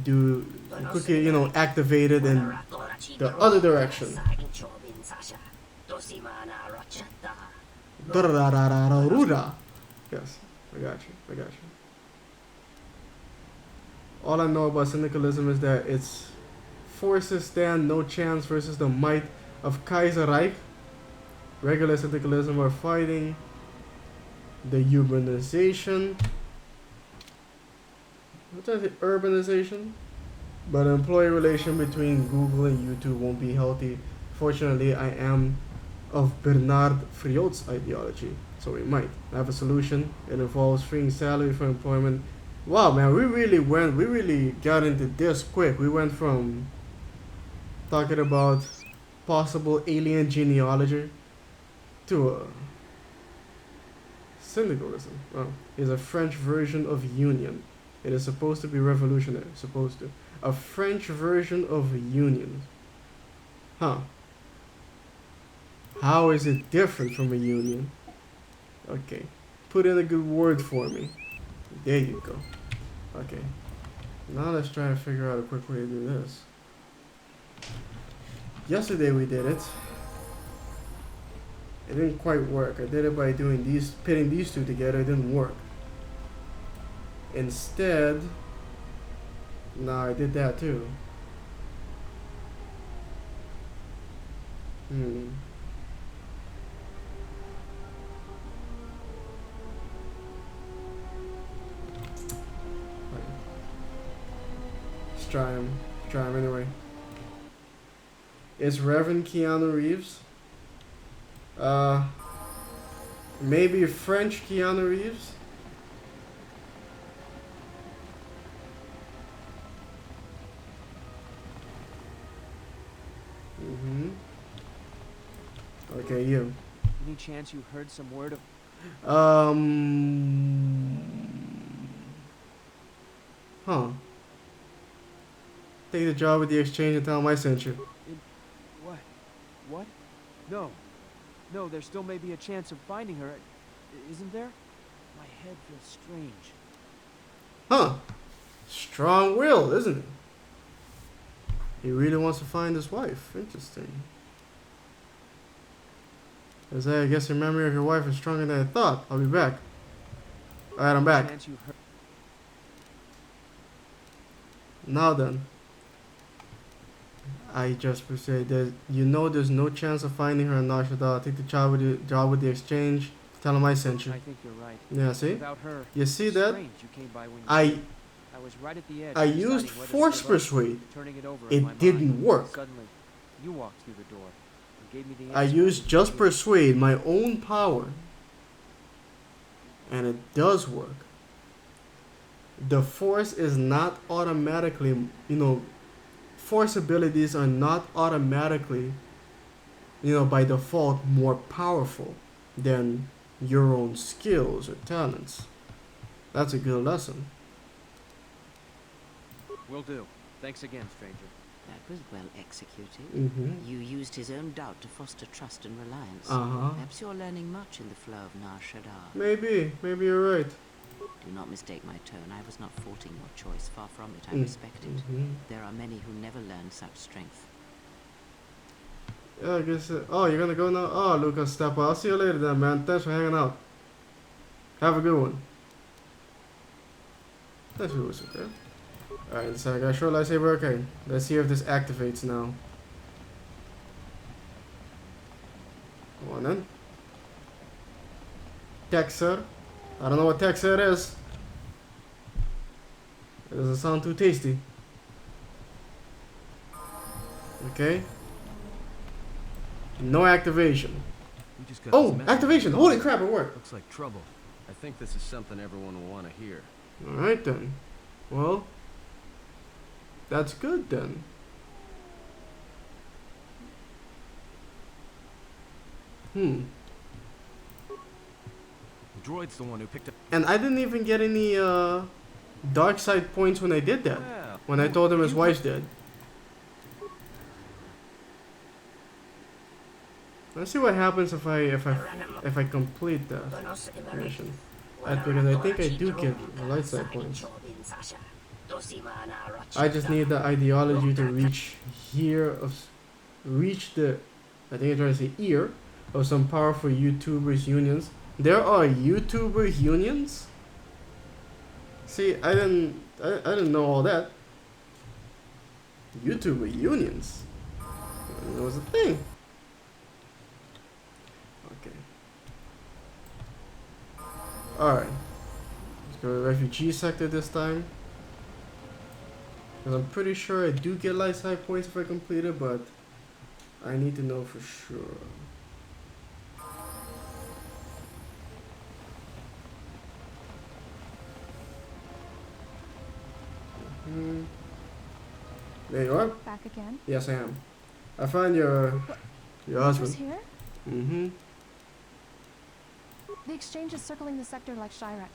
you know, activate it in the other direction. Yes, I got you. All I know about syndicalism is that its forces stand no chance versus the might of Kaiserreich. Regular syndicalism are fighting the urbanization. What's that? Urbanization? But employee relation between Google and YouTube won't be healthy. Fortunately, I am of Bernard Friot's ideology, so we might have a solution. It involves freeing salary for employment. Wow, man, we really got into this quick. We went from talking about possible alien genealogy to syndicalism. Well, it's a French version of union. It is supposed to be revolutionary. Supposed to. A French version of union. Huh. How is it different from a union? Okay. Put in a good word for me. There you go. Okay. Now let's try to figure out a quick way to do this. Yesterday we did it. It didn't quite work. I did it by doing pitting these two together. It didn't work. Instead, I did that too. Let's try him. Anyway. It's Reverend Keanu Reeves. Maybe French Keanu Reeves. Okay, you. Any chance you heard some word of... Huh. Take the job with the exchange and tell them I sent you. What? What? No. No, there still may be a chance of finding her. Isn't there? My head feels strange. Huh. Strong will, isn't it? He really wants to find his wife. Interesting. I guess your memory of your wife is stronger than I thought. I'll be back. Alright, I'm back. Now then. I just said that you know there's no chance of finding her in Nashville. Take the job with the exchange. Tell him I sent you. I think you're right. Yeah, see? Without her, You see it's that? strange you came by when you I did. I was right at the edge. I deciding used whether to force give up, persuade. turning it over in my It didn't mind. work. Suddenly, you walked through the door and gave me the I answer used was just you. persuade, my own power. And it does work. The force is not automatically, you know, force abilities are not automatically, you know, by default more powerful than your own skills or talents. That's a good lesson. Will do. Thanks again, stranger. That was well executed. Mm-hmm. You used his own doubt to foster trust and reliance. Uh-huh. Perhaps you're learning much in the flow of Nar Shaddaa. Maybe you're right. Do not mistake my tone. I was not faulting your choice. Far from it. I Mm. respect it. Mm-hmm. There are many who never learn such strength. Yeah, I guess. Oh, you're gonna go now? Oh, Lucas, step out. I'll see you later then, man. Thanks for hanging out. Have a good one. That's what it was, okay. Alright, so I got short lightsaber. Okay, let's see if this activates now. Come on then. Texer. I don't know what Texer is. It doesn't sound too tasty. Okay. No activation. We just got Oh, this message. activation! Holy crap, it worked! Looks like trouble. I think this is something everyone will want to hear. Alright then. Well, that's good then. Hmm. The droid's the one who picked up. And I didn't even get any dark side points when I did that. Yeah. When I told him his wife's dead. Let's see what happens if I complete the mission. Because I think I do get light side points. I just need the ideology to reach the, I think I'm trying to say ear of some powerful YouTubers unions. There are YouTuber unions? See, I didn't know all that. YouTuber unions. That was a thing. Okay. Alright. Let's go to the refugee sector this time. Because I'm pretty sure I do get light side points if I complete it, but I need to know for sure. There you are. Back again? Yes, I am. I found your husband. Who's here? Mm-hmm. The exchange is circling the sector like Shyrex.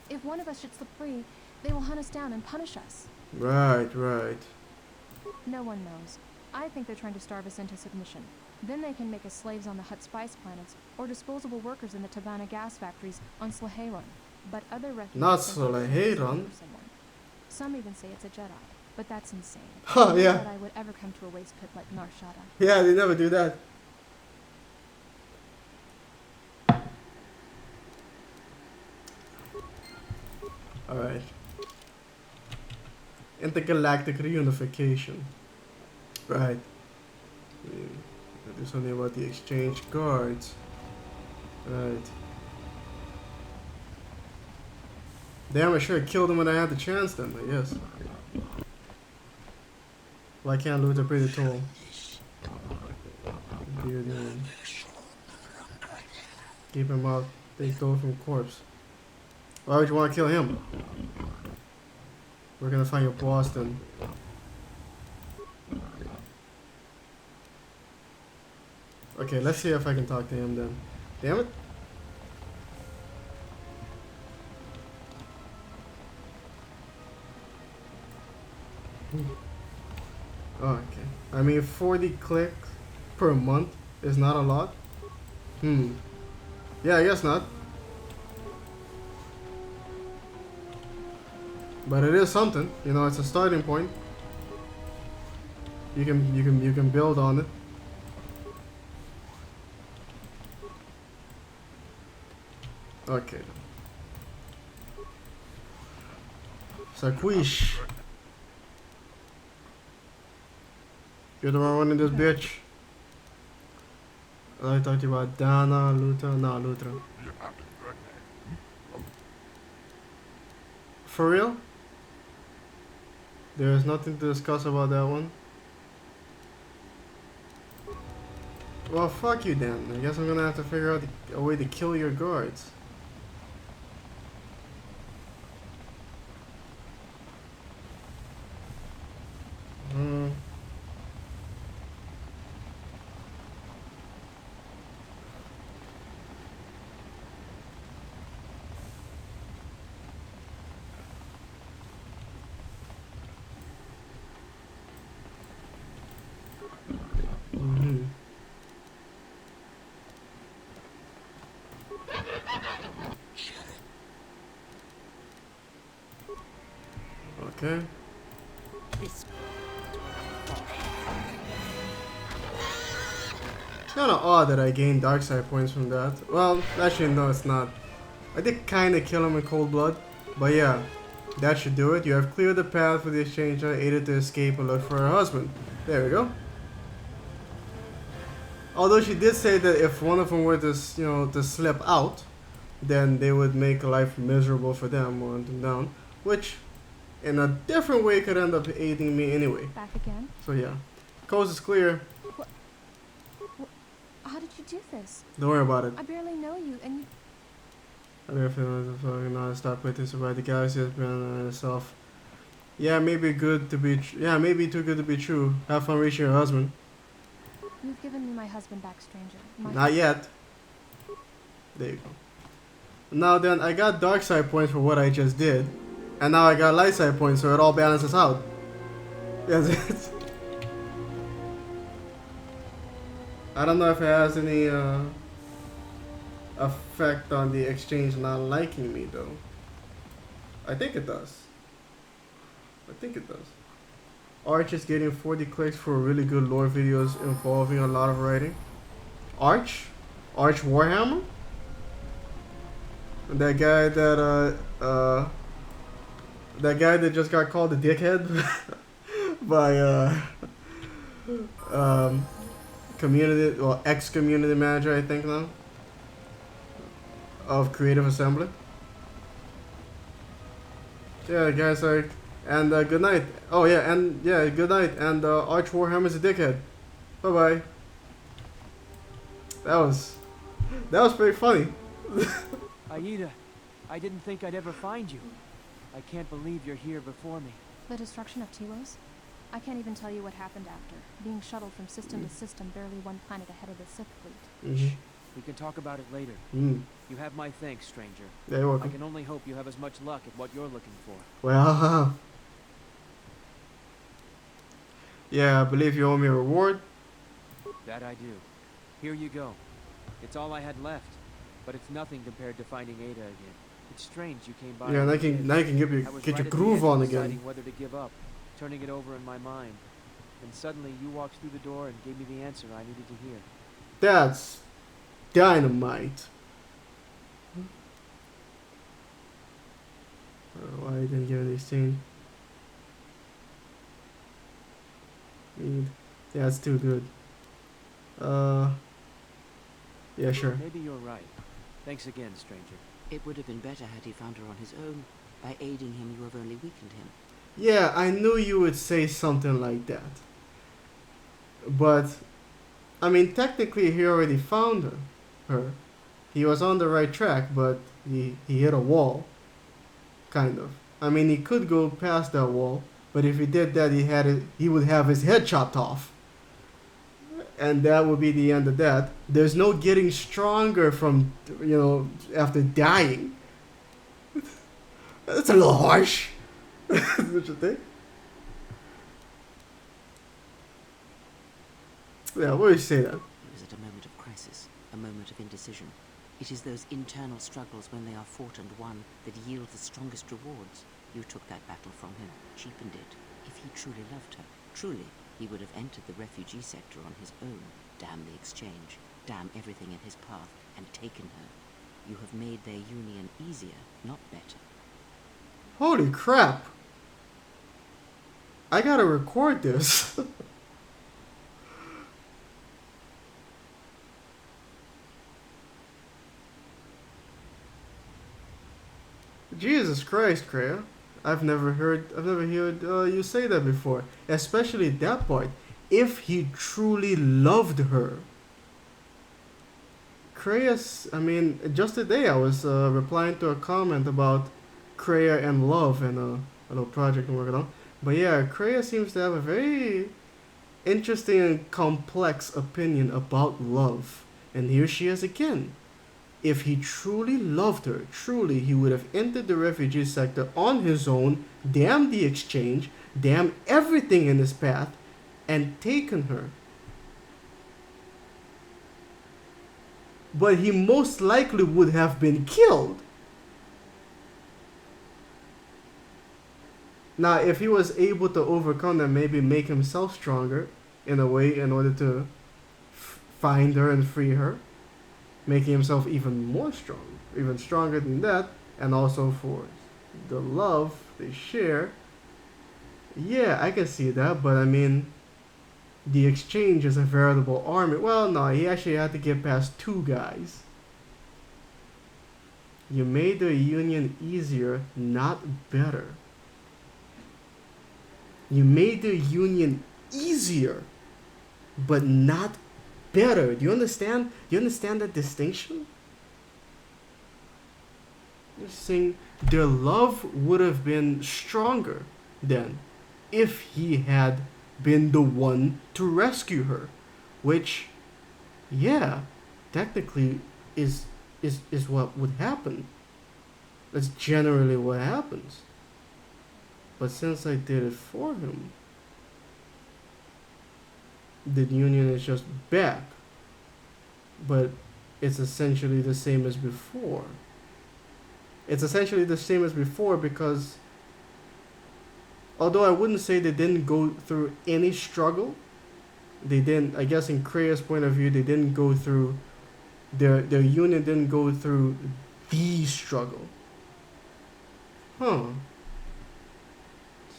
If one of us should slip free, they will hunt us down and punish us. Right. No one knows. I think they're trying to starve us into submission. Then they can make us slaves on the Hutt spice planets, or disposable workers in the Tavana gas factories on Slaheyron. But other refugees Not think it's Slaheyron. someone. Some even say it's a Jedi, but that's insane. Oh, No yeah. Jedi would ever come to a waste pit like Nar Shaddaa. Yeah, they never do that. Alright. Intergalactic reunification. Right. Do something about the exchange guards. Right. Damn, I should have killed him when I had the chance then, I guess. Why can't Luther pay the toll? Keep him out. They stole from corpse. Why would you want to kill him? We're gonna find your boss then. Okay, let's see if I can talk to him then. Damn it. Okay. I mean, 40 clicks per month is not a lot. Yeah, I guess not. But it is something. You know, it's a starting point. You can build on it. Okay. Saquish. You're the one running this bitch. I talked about Dana, Lutra, no, Lutra. For real? There's nothing to discuss about that one. Well, fuck you then. I guess I'm gonna have to figure out a way to kill your guards. Okay. It's kind of odd that I gained dark side points from that. Well, actually no, it's not. I did kind of kill him in cold blood, but yeah, that should do it. You have cleared the path for the exchanger, aided to escape and look for her husband. There we go. Although she did say that if one of them were to, you know, to slip out, then they would make life miserable for them or hunt them down, which in a different way could end up aiding me anyway. Back again? So yeah, coast is clear. How did you do this? Don't worry about it. I barely know you, and you... I never feel like fucking not stop waiting to survive. The galaxy has been on itself. Yeah, maybe good to be. Yeah, maybe too good to be true. Have fun reaching your husband. You've given me my husband back, stranger. Not yet. There you go. Now then, I got dark side points for what I just did, and now I got light side points, so it all balances out. That's it. I don't know if it has any effect on the exchange not liking me though. I think it does. I think it does. Arch is getting 40 clicks for really good lore videos involving a lot of writing. Arch? Arch Warhammer? That guy that just got called a dickhead by community, well, ex-community manager, I think now, of Creative Assembly. Yeah, the guy's like, and good night. Oh yeah, and yeah, good night. And Arch Warhammer's a dickhead. Bye bye. That was pretty funny. Aida, I didn't think I'd ever find you. I can't believe you're here before me. The destruction of Telos? I can't even tell you what happened after. Being shuttled from system to system, barely one planet ahead of the Sith fleet. We can talk about it later. You have my thanks, stranger. Yeah, you're welcome. I can only hope you have as much luck at what you're looking for. Well, yeah, I believe you owe me a reward. That I do. Here you go. It's all I had left, but it's nothing compared to finding Ada again. It's strange you came by. Yeah, now you can get your groove on again. Deciding whether to give up, turning it over in my mind, and suddenly you walked through the door and gave me the answer I needed to hear. That's dynamite. Why I didn't give these things? Yeah, it's too good. Yeah, sure. Maybe you're right. Thanks again, stranger. It would have been better had he found her on his own. By aiding him, you have only weakened him. Yeah, I knew you would say something like that. But, I mean, technically he already found her. He was on the right track, but he hit a wall. Kind of. I mean, he could go past that wall, but if he did that, he would have his head chopped off. And that would be the end of that. There's no getting stronger from, you know, after dying. That's a little harsh. Don't you think? Yeah, what do you say that? It was at a moment of crisis, a moment of indecision. It is those internal struggles when they are fought and won that yield the strongest rewards. You took that battle from him, cheapened it. If he truly loved her, truly, he would have entered the refugee sector on his own. Damn the exchange, damn everything in his path, and taken her. You have made their union easier, not better. Holy crap! I gotta record this. Jesus Christ, Kreia. I've never heard you say that before. Especially that part. If he truly loved her. Kreia's, I mean, just today I was replying to a comment about Kreia and love and a little project I'm working on. But yeah, Kreia seems to have a very interesting and complex opinion about love. And here she is again. If he truly loved her, truly, he would have entered the refugee sector on his own, damned the exchange, damned everything in his path, and taken her. But he most likely would have been killed. Now, if he was able to overcome that, maybe make himself stronger in a way in order to find her and free her, making himself even more strong, even stronger than that, and also for the love they share. Yeah, I can see that, but I mean, the exchange is a veritable army. Well, no, he actually had to get past 2 guys. You made the union easier, not better. You made the union easier, but not better. Do you understand? Do you understand that distinction? You're saying their love would have been stronger then if he had been the one to rescue her, which, yeah, technically is what would happen. That's generally what happens. But since I did it for him, the union is just back. But it's essentially the same as before. It's essentially the same as before because although I wouldn't say they didn't go through any struggle, they didn't, I guess in Kreia's point of view, they didn't go through, their union didn't go through the struggle. Huh.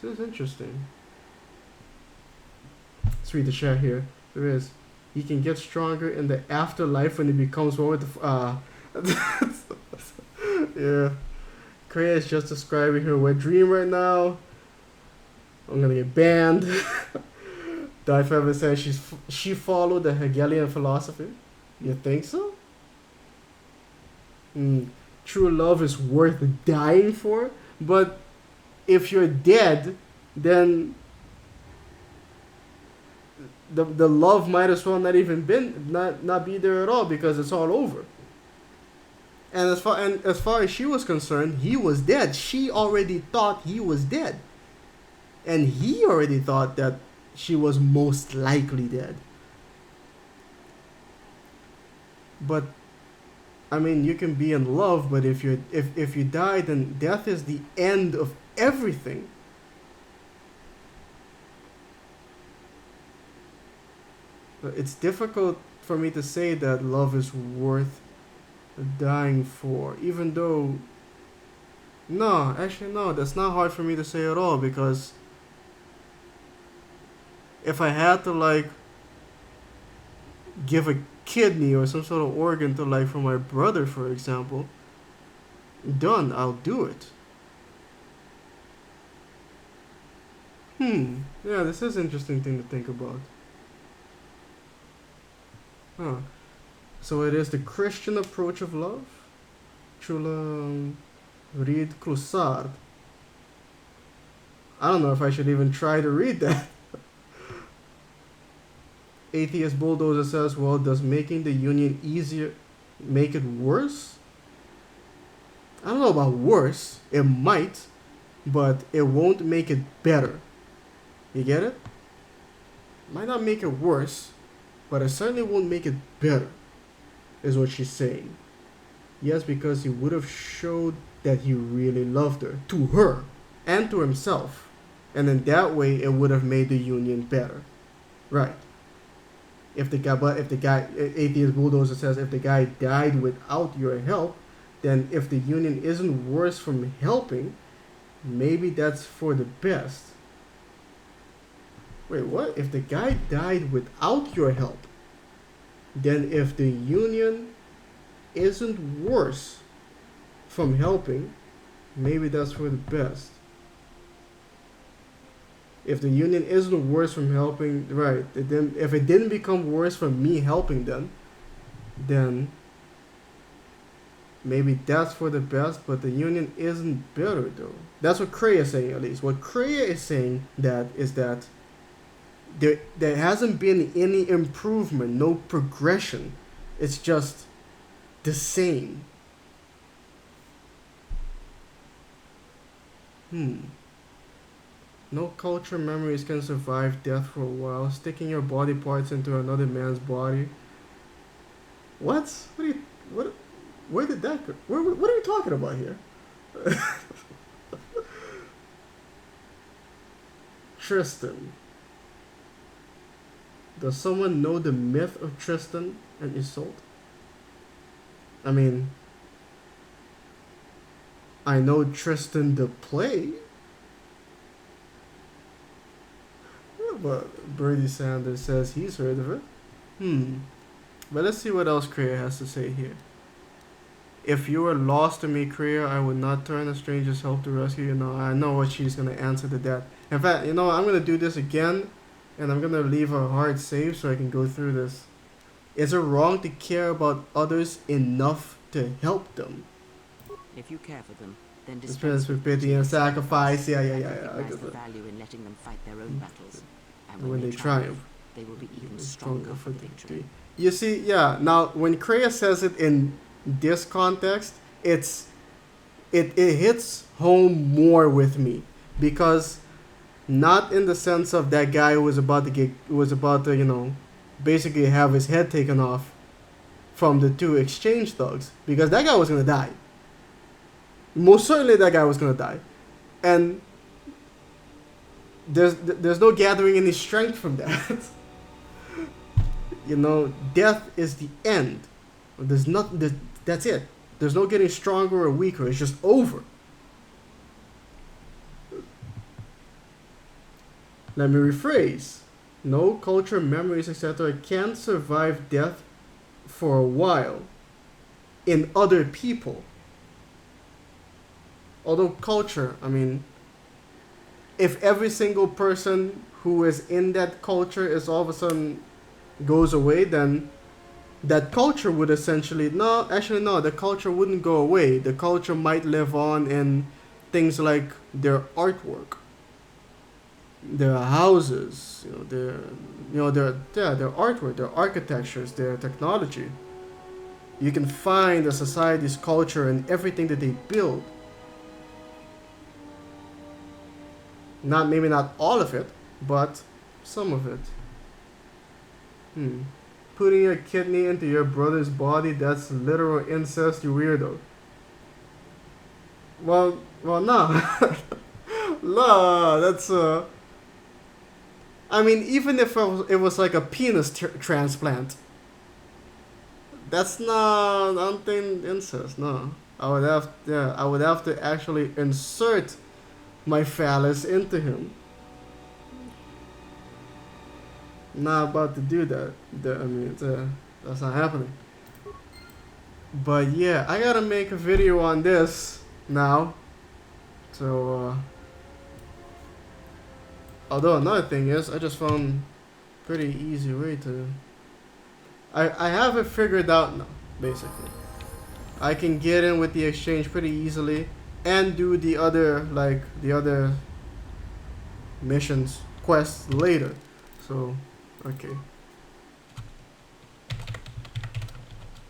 This is interesting. Let's read the chat here. There is. He can get stronger in the afterlife when he becomes one with the... yeah. Kreia is just describing her wet dream right now. I'm gonna get banned. Die Forever says she followed the Hegelian philosophy. You think so? True love is worth dying for, but if you're dead, then the love might as well not even not be there at all because it's all over. And as far as she was concerned, he was dead. She already thought he was dead. And he already thought that she was most likely dead. But I mean, you can be in love, but if you die, then death is the end of everything. It's difficult for me to say that love is worth dying for, even though... No, actually no, that's not hard for me to say at all, because if I had to, like, give a kidney or some sort of organ to, like, for my brother, for example, done, I'll do it. Yeah, this is an interesting thing to think about. Huh. So it is the Christian approach of love? Chula read Crusard. I don't know if I should even try to read that. Atheist Bulldozer says, well, does making the union easier make it worse? I don't know about worse. It might, but it won't make it better. You get it? Might not make it worse, but it certainly won't make it better, is what she's saying. Yes, because he would have showed that he really loved her, to her, and to himself. And in that way, it would have made the union better. Right. If the guy, Atheist Bulldozer says, if the guy died without your help, then if the union isn't worse from helping, maybe that's for the best. Wait, what? If the guy died without your help, then if the union isn't worse from helping, maybe that's for the best. If the Union isn't worse from helping, right, if it didn't become worse from me helping them, then maybe that's for the best, but the Union isn't better though. That's what Kreia is saying, at least. What Kreia is saying is that there hasn't been any improvement, no progression. It's just the same. No culture memories can survive death for a while. Sticking your body parts into another man's body. What? Where did that go? What are you talking about here? Tristan. Does someone know the myth of Tristan and Isolde? I mean, I know Tristan the play. Yeah, but Bertie Sanders says he's heard of it. But let's see what else Kreia has to say here. If you were lost to me, Kreia, I would not turn a stranger's help to rescue you. No, I know what she's going to answer to that. In fact, you know, I'm going to do this again, and I'm going to leave a hard save so I can go through this. Is it wrong to care about others enough to help them? If you care for them, then dispense with pity and sacrifice. Yeah. I get the value in letting them fight their own battles. And when they triumph, they will be even stronger for the victory. You see, yeah. Now, when Kreia says it in this context, it hits home more with me, because not in the sense of that guy who was about to you know, basically have his head taken off from the two exchange thugs, because that guy was gonna die. Most certainly that guy was gonna die, and there's no gathering any strength from that. You know, death is the end. That's it. There's no getting stronger or weaker. It's just over. Let me rephrase. No culture, memories, etc. can survive death for a while in other people. Although culture, I mean, if every single person who is in that culture is all of a sudden goes away, then that culture would essentially, no, the culture wouldn't go away. The culture might live on in things like their artwork, their houses, their artwork, their architectures, their technology. You can find a society's culture in everything that they build. Maybe not all of it, but some of it. Putting your kidney into your brother's body, that's literal incest, you weirdo. Well, no. No, that's, I mean, even if it was like a penis transplant, that's not, I don't think, incest, no. I would have to actually insert my phallus into him. Not about to do that. I mean, that's not happening. But yeah, I gotta make a video on this now. So, although another thing is, I just found pretty easy way to... I have it figured out now, basically. I can get in with the exchange pretty easily and do the other missions, quests later. So, okay.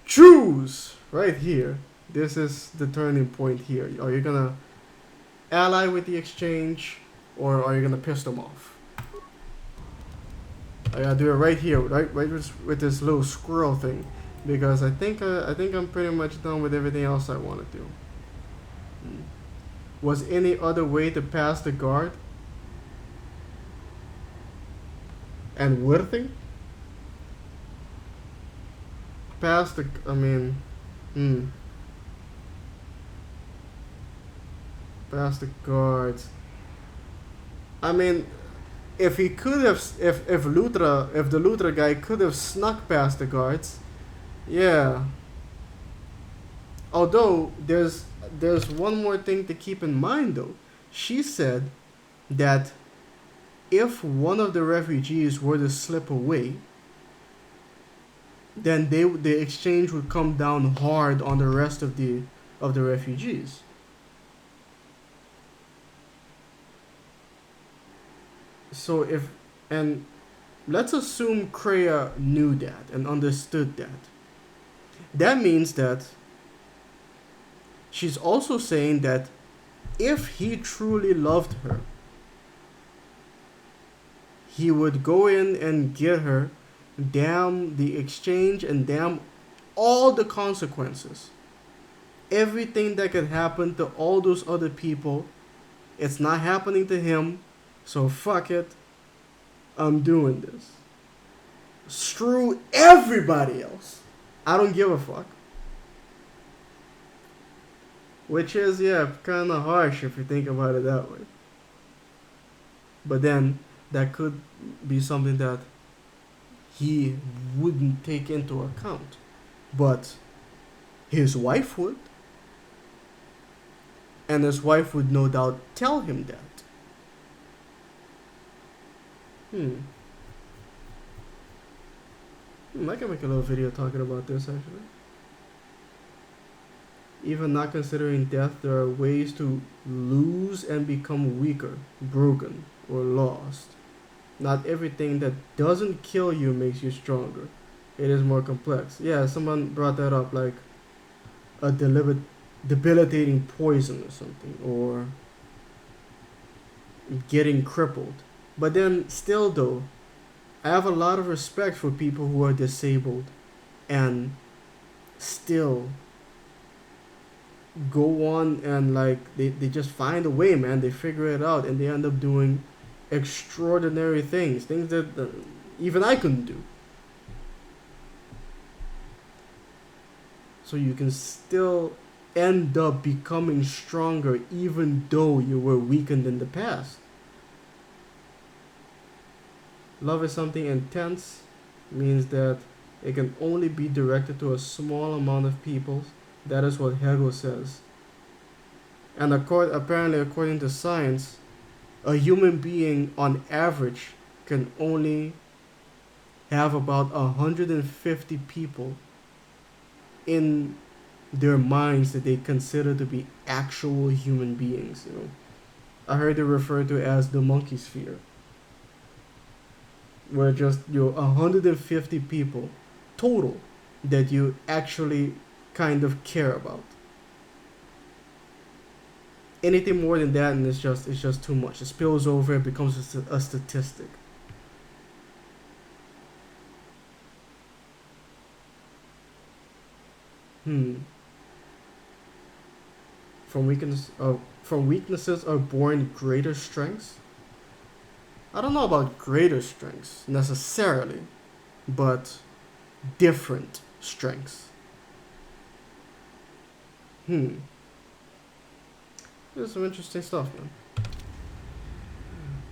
Choose! Right here. This is the turning point here. Are you gonna ally with the exchange, or are you gonna piss them off? I gotta do it right here, right with this little squirrel thing, because I think I'm pretty much done with everything else I want to do. Was any other way to pass the guard? And Wirthing? Pass the, I mean, Pass the guards. I mean, if he could have, if the Lutra guy could have snuck past the guards, yeah. Although there's one more thing to keep in mind though. She said that if one of the refugees were to slip away, then the exchange would come down hard on the rest of the refugees. So if, and let's assume Kreia knew that and understood that. That means that she's also saying that if he truly loved her, he would go in and get her, damn the exchange and damn all the consequences. Everything that could happen to all those other people, it's not happening to him, so fuck it, I'm doing this. Screw everybody else. I don't give a fuck. Which is, yeah, kind of harsh if you think about it that way. But then, that could be something that he wouldn't take into account. But his wife would. And his wife would no doubt tell him that. I can make a little video talking about this actually. Even not considering death, there are ways to lose and become weaker, broken, or lost. Not everything that doesn't kill you makes you stronger. It is more complex. Yeah, someone brought that up, like a debilitating poison or something, or getting crippled. But then still though, I have a lot of respect for people who are disabled and still go on and like they just find a way, man. They figure it out and they end up doing extraordinary things that even I couldn't do. So you can still end up becoming stronger even though you were weakened in the past. Love is something intense, means that it can only be directed to a small amount of people. That is what Hegel says. And apparently, according to science, a human being on average can only have about 150 people in their minds that they consider to be actual human beings. You know, I heard it referred to as the monkey sphere, where just 150 people total that you actually kind of care about. Anything more than that and it's just too much. It spills over, it becomes a statistic. From weaknesses are born greater strengths. I don't know about greater strengths necessarily, but different strengths. There's some interesting stuff, man.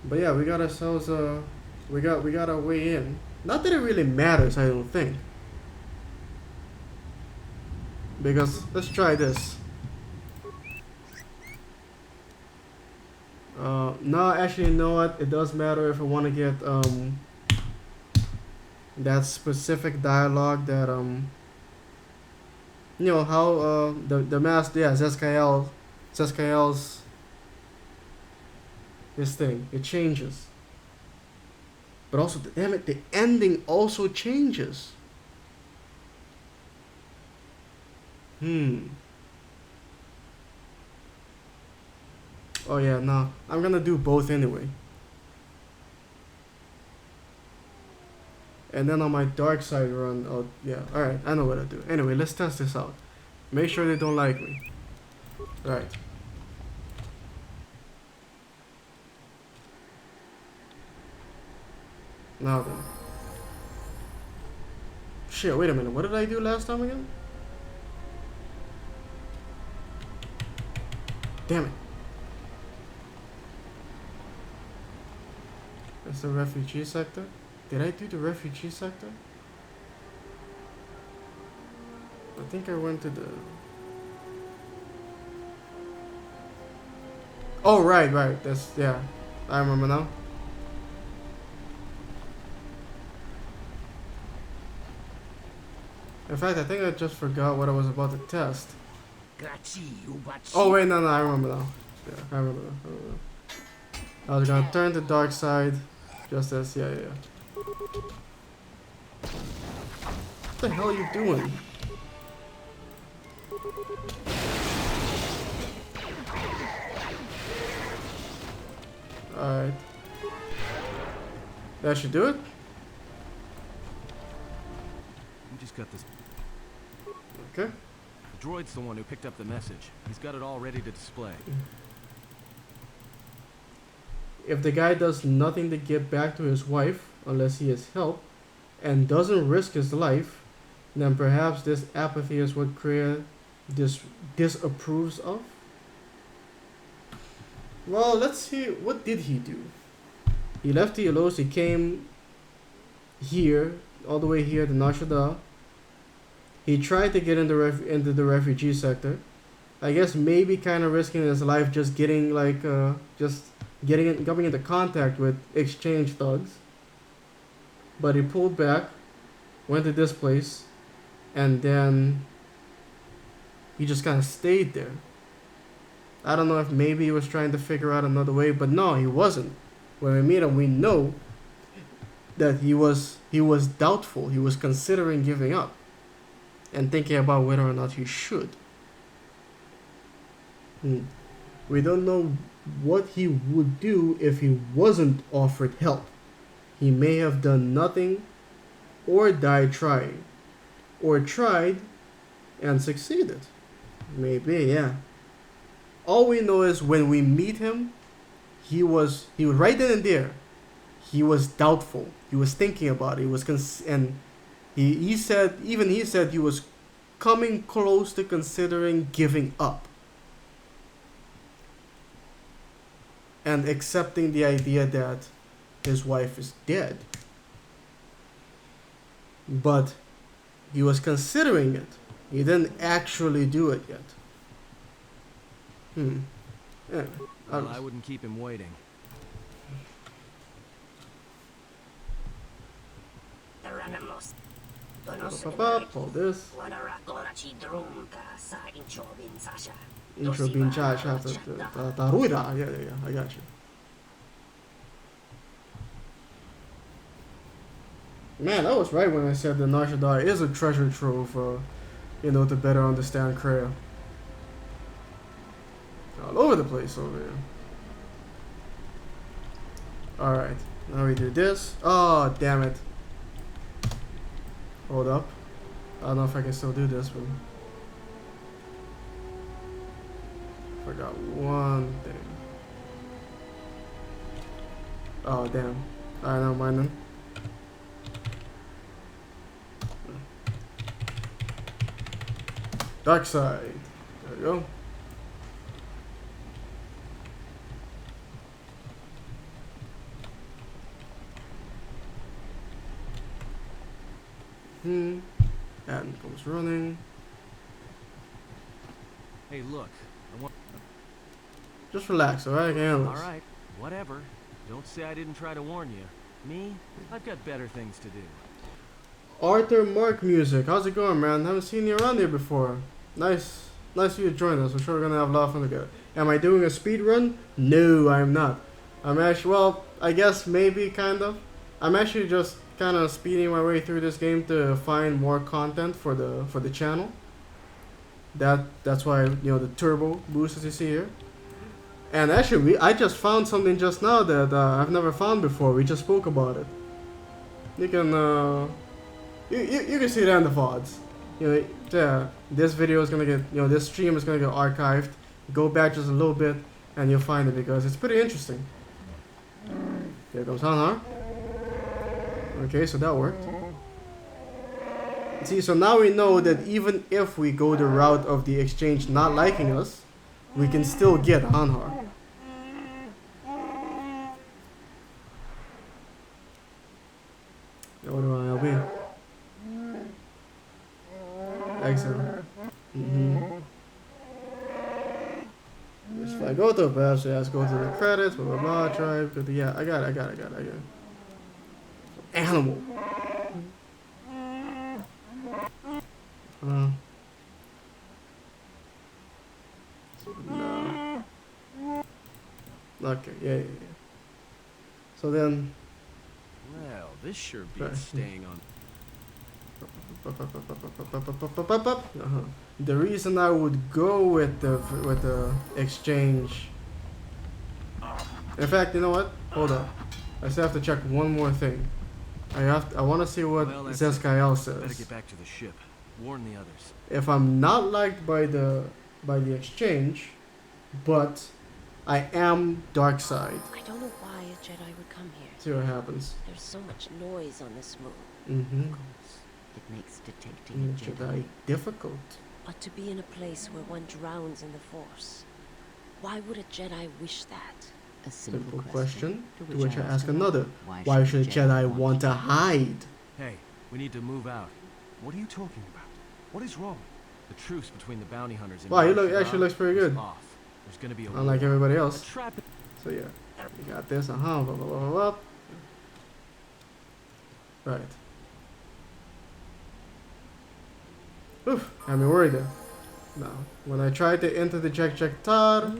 But yeah, we got ourselves we got our way in. Not that it really matters, I don't think. Because let's try this. No, actually, you know what? It does matter if I want to get that specific dialogue that you know how the master, yeah, Zescael's this thing, it changes. But also, damn it, the ending also changes. Oh yeah, no, I'm gonna do both anyway. And then on my dark side run, oh yeah, alright, I know what to do. Anyway, let's test this out. Make sure they don't like me. Alright. Now then. Shit, wait a minute, what did I do last time again? Damn it. That's the refugee sector? Did I do the refugee sector? I think I went to the... Oh, right, right. That's, yeah. I remember now. In fact, I think I just forgot what I was about to test. Oh, wait, no, I remember now. Yeah, I remember now. I was gonna turn the dark side. Just as, yeah. What the hell are you doing? Alright. That should do it? You just got this. Okay. The droid's the one who picked up the message. He's got it all ready to display. If the guy does nothing to get back to his wife, unless he has help, and doesn't risk his life, then perhaps this apathy is what Kreia disapproves of? Well, let's see, what did he do? He left the Elos, he came here, all the way here to Nar Shaddaa. He tried to get into the refugee sector. I guess maybe kind of risking his life just getting like, coming into contact with exchange thugs. But he pulled back, went to this place, and then he just kind of stayed there. I don't know if maybe he was trying to figure out another way, but no, he wasn't. When we meet him, we know that he was doubtful. He was considering giving up and thinking about whether or not he should. We don't know what he would do if he wasn't offered help. He may have done nothing or died trying, or tried and succeeded. Maybe, yeah. All we know is when we meet him, he was right then and there. He was doubtful. He was thinking about it. He said he was coming close to considering giving up and accepting the idea that his wife is dead. But he was considering it. He didn't actually do it yet. Yeah. Well, I wouldn't keep him waiting. All this. Intro being charged after yeah, I got you. Man, I was right when I said that Nar Shaddaa is a treasure trove, to better understand Kreia. All over the place over here. Alright, now we do this. Oh, damn it. Hold up. I don't know if I can still do this, but forgot one thing. Oh, damn. Alright, never mind then. Dark side. There we go. And goes running. Hey, look. Just relax, alright? Alright, whatever. Don't say I didn't try to warn you. Me? I've got better things to do. Arthur Mark Music. How's it going, man? Haven't seen you around here before. Nice of you to join us. I'm sure we're gonna have a lot of fun together. Am I doing a speed run? No, I'm not. I'm actually, well, I guess maybe kind of. I'm actually just kind of speeding my way through this game to find more content for the channel. That's why, the turbo boost as you see here. And actually, I just found something just now that I've never found before. We just spoke about it. You can you can see it in the VODs. This video is gonna get, this stream is gonna get archived. Go back just a little bit and you'll find it because it's pretty interesting. Here comes Hanhar. Okay, so that worked. See, so now we know that even if we go the route of the exchange not liking us, we can still get Hanhar. What do I be? Excellent. Let's fight I go to a path, so it has to go to the credits, blah blah blah, tribe, yeah, I got it. Animal. No. Okay, yeah. So then. Well, this sure beats staying on. The reason I would go with the exchange. In fact, you know what? Hold up. I still have to check one more thing. I want to see what Zeskael says. Better get back to the ship. Warn the others. If I'm not liked by the exchange, but I am dark side. I don't know why a Jedi would come here. See what happens. There's so much noise on this moon. Mm-hmm. Of course, it makes detecting a Jedi difficult. But to be in a place where one drowns in the Force, why would a Jedi wish that? A simple question. To which I ask another. Why should a Jedi want to hide? Hey, we need to move out. What are you talking about? What is wrong? The truce between the bounty hunters and wow, he actually looks pretty good. There's gonna be a unlike everybody else. So yeah, you got this. Blah blah blah blah. Right. Oof, had me worried there. Now, when I tried to enter the Tar,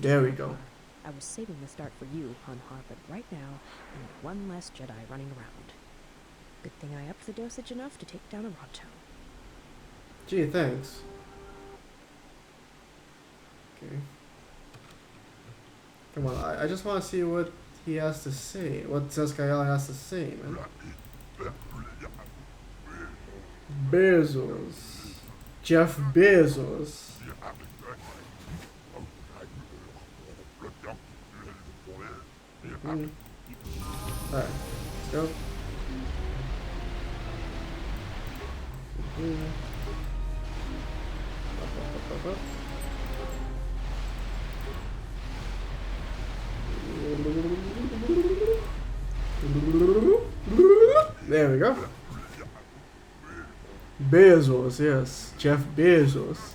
there we go. I was saving the start for you, Hanhar, but right now, I need one less Jedi running around. Good thing I upped the dosage enough to take down a Ronto. Gee, thanks. Okay. Come on, I just want to see what he has to say. What Zeskael has to say, man. Bezos. Jeff Bezos. Alright, let's go. There we go. Bezos, yes. Jeff Bezos.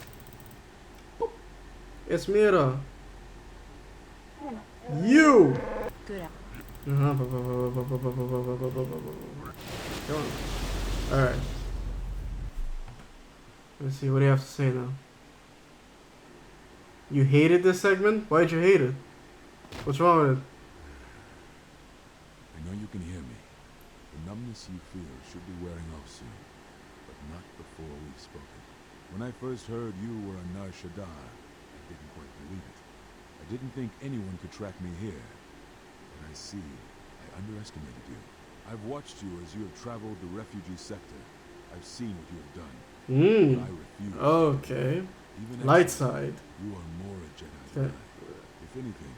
It's Mira. You! Good. Come on. Alright. Let's see, what do you have to say now? You hated this segment? Why'd you hate it? What's wrong with it? I know you can hear me. The numbness you feel should be wearing off soon, but not before we've spoken. When I first heard you were a Nar Shaddaa, I didn't quite believe it. I didn't think anyone could track me here. But I see, I underestimated you. I've watched you as you have traveled the refugee sector. I've seen what you have done. But I refuse. Okay. Even light side. You are more a Jedi than I. If anything,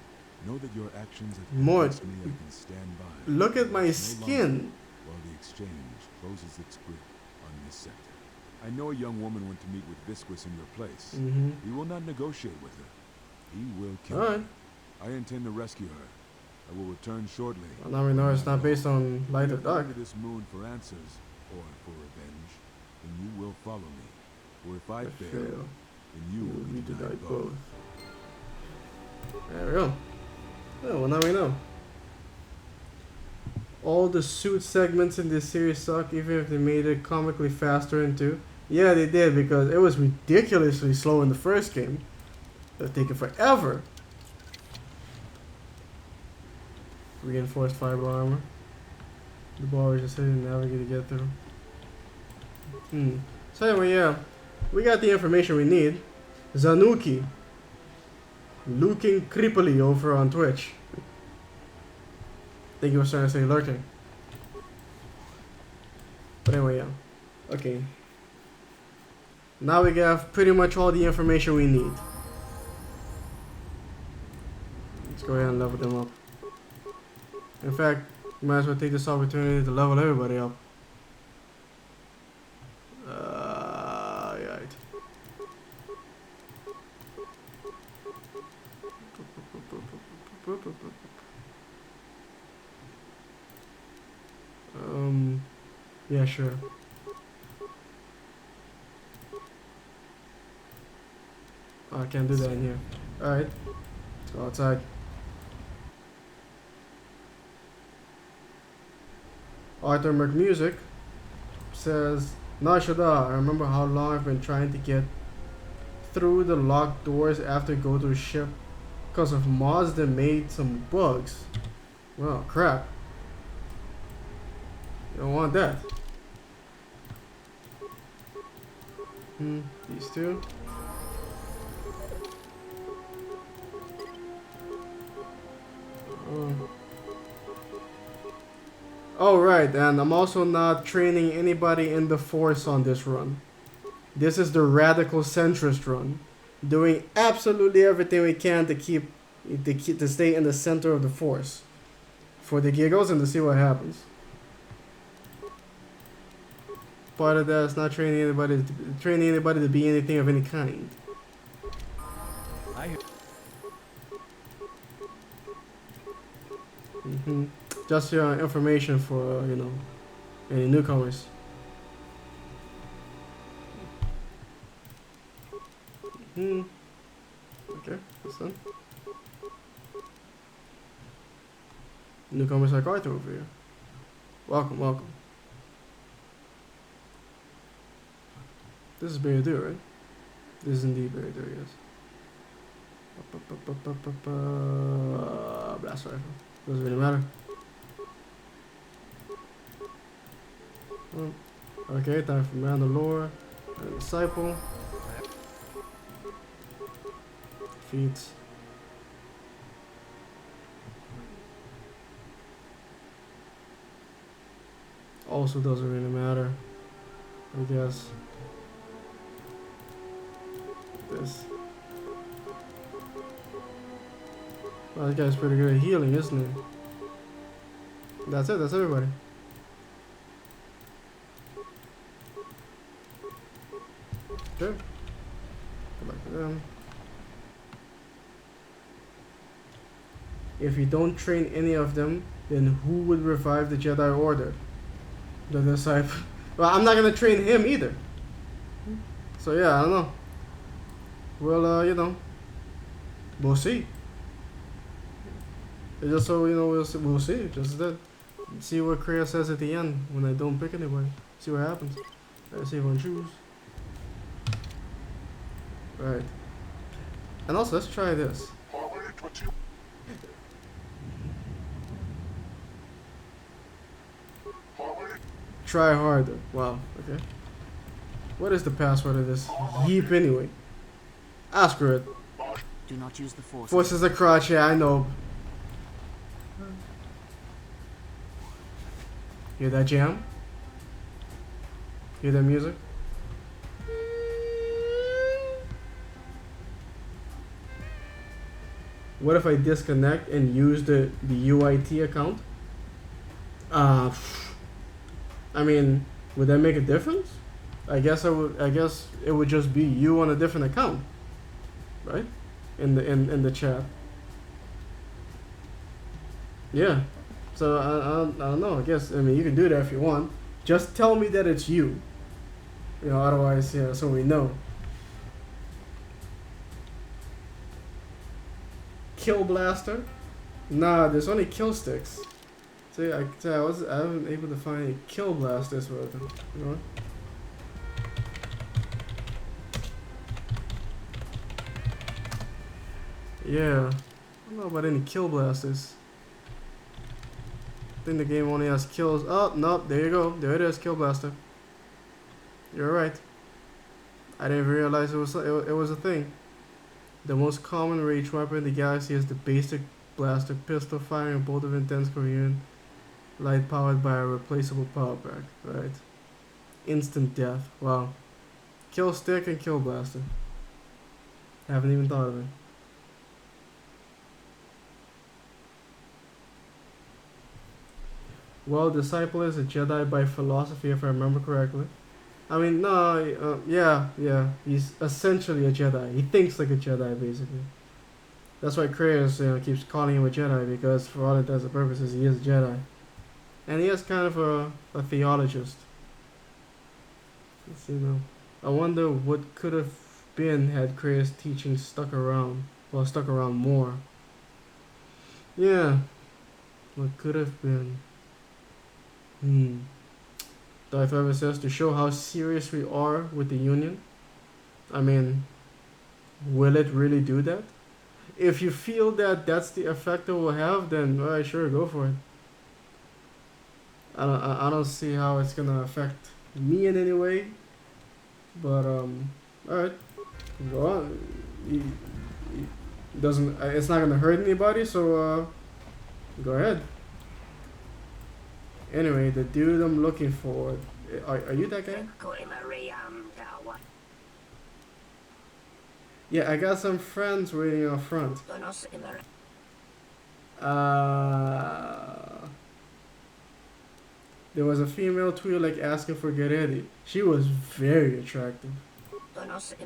know that your actions have more. convinced me I can stand by. Look at my No skin. While the exchange closes its grip on this sector. I know a young woman went to meet with Visquis in your place. We will not negotiate with her. He will kill her. I intend to rescue her. I will return shortly. Well, now we know it's not based on light or dark. If you this moon for answers or for revenge, then you will follow me. Or if I fail, then you will be denied both. There we go. Oh, well, now we know. All the suit segments in this series suck, even if they made it comically faster into. Yeah, they did, because it was ridiculously slow in the first game. It was taking forever. Reinforced fiber armor. The ball was just hitting navigate to get through. So anyway, yeah. We got the information we need. Zanuki. Looking creepily over on Twitch. I think he was trying to say lurking. But anyway, yeah. Okay. Now we have pretty much all the information we need. Let's go ahead and level them up. In fact, we might as well take this opportunity to level everybody up. Right. Yeah, sure. Oh, I can't do that in here. Alright. go outside. Arthur McMusic says, Nashada, I remember how long I've been trying to get through the locked doors after KOTOR's ship because of mods that made some bugs. Well, crap. You don't want that. These two. Oh, right, and I'm also not training anybody in the Force on this run. This is the radical centrist run, doing absolutely everything we can to to stay in the center of the Force, for the giggles and to see what happens. Part of that is not training anybody to be anything of any kind. Just your information for you know, any newcomers. Okay, that's done. Newcomers like Arthur over here. Welcome, welcome. This is Beadur, right? This is indeed Beadur, yes. Blast rifle. Doesn't really matter. Okay, time for Mandalore. Disciple. Feats. Also doesn't really matter, I guess. This. Well, this guy's pretty good at healing, isn't he? That's it, that's everybody. Okay. Go back to them. If you don't train any of them, then who would revive the Jedi Order? The disciple. Well, I'm not gonna train him either. So yeah, I don't know. Well, you know, we'll see. It's just so you know, we'll see. Just that. See what Kreia says at the end when I don't pick anybody. See what happens. Let's see if I choose. Right. And also, let's try this. Try harder. Wow. Okay. What is the password of this heap anyway? Ask her it. Do not use the Force. Force is a crotch. Yeah, I know. Hear that jam? Hear that music? What if I disconnect and use the UIT account? I mean, would that make a difference? I guess it would just be you on a different account, right? In the chat. Yeah. So I don't know. I guess you can do that if you want. Just tell me that it's you. You know, otherwise, yeah, so we know. Kill blaster? Nah, there's only kill sticks. See, I wasn't able to find any kill blasters with them. You know? Yeah, I don't know about any kill blasters. I think the game only has kills. Oh, nope, there you go. There it is, kill blaster. You're right. I didn't realize it was a thing. The most common rage weapon in the galaxy is the basic blaster pistol, firing a bolt of intense coherent light powered by a replaceable power pack. Right. Instant death. Wow. Kill stick and kill blaster. Haven't even thought of it. Well, Disciple is a Jedi by philosophy, if I remember correctly. I mean, no, yeah, he's essentially a Jedi. He thinks like a Jedi, basically. That's why Kreia keeps calling him a Jedi, because for all intents and purposes, he is a Jedi. And he is kind of a theologist. Let's see now. I wonder what could have been had Kreia's teaching stuck around more. Yeah. What could have been? Darth Vader says to show how serious we are with the Union. I mean, will it really do that? If you feel that that's the effect it will have, then alright, sure, go for it. I don't see how it's gonna affect me in any way. But alright, go on. It doesn't. It's not gonna hurt anybody, so go ahead. Anyway, the dude I'm looking for. Are you that guy? Yeah, I got some friends waiting out front. There was a female Twi'lek asking for Geredi. She was very attractive. She must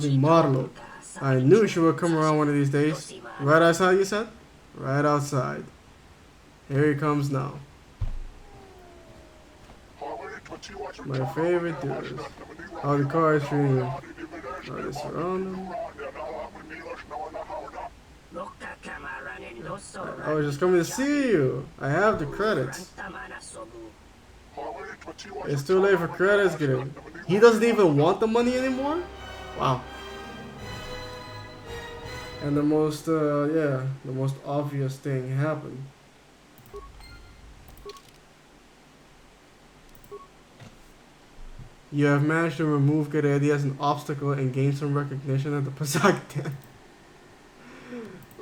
be Marlo. I knew she would come around one of these days. Right outside, you said? Right outside. Here he comes now. My favorite dude. How the car is treating him. Are they surround him? I was just coming to see you. I have the credits. It's too late for credits, kid. He doesn't even want the money anymore? Wow. And the most, the most obvious thing happened. You have managed to remove Geredi as an obstacle and gain some recognition at the Pazak Den.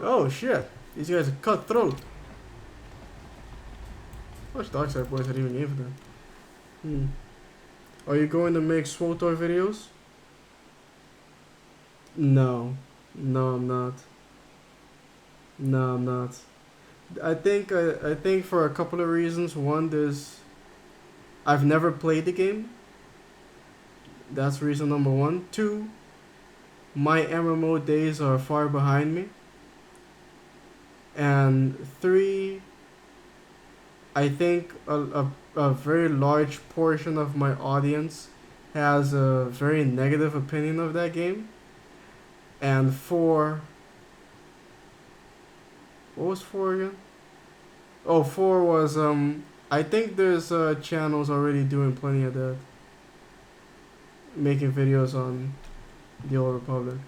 Oh shit, these guys are cutthroat. How much dark side boys had even gave them? Are you going to make SWTOR videos? No. No, I'm not. No, I'm not. I think for a couple of reasons. One, I've never played the game. That's reason number one. Two, my MMO days are far behind me. And three, I think a very large portion of my audience has a very negative opinion of that game. And four, what was four again? Oh, four was, I think there's channels already doing plenty of that. Making videos on the Old Republic.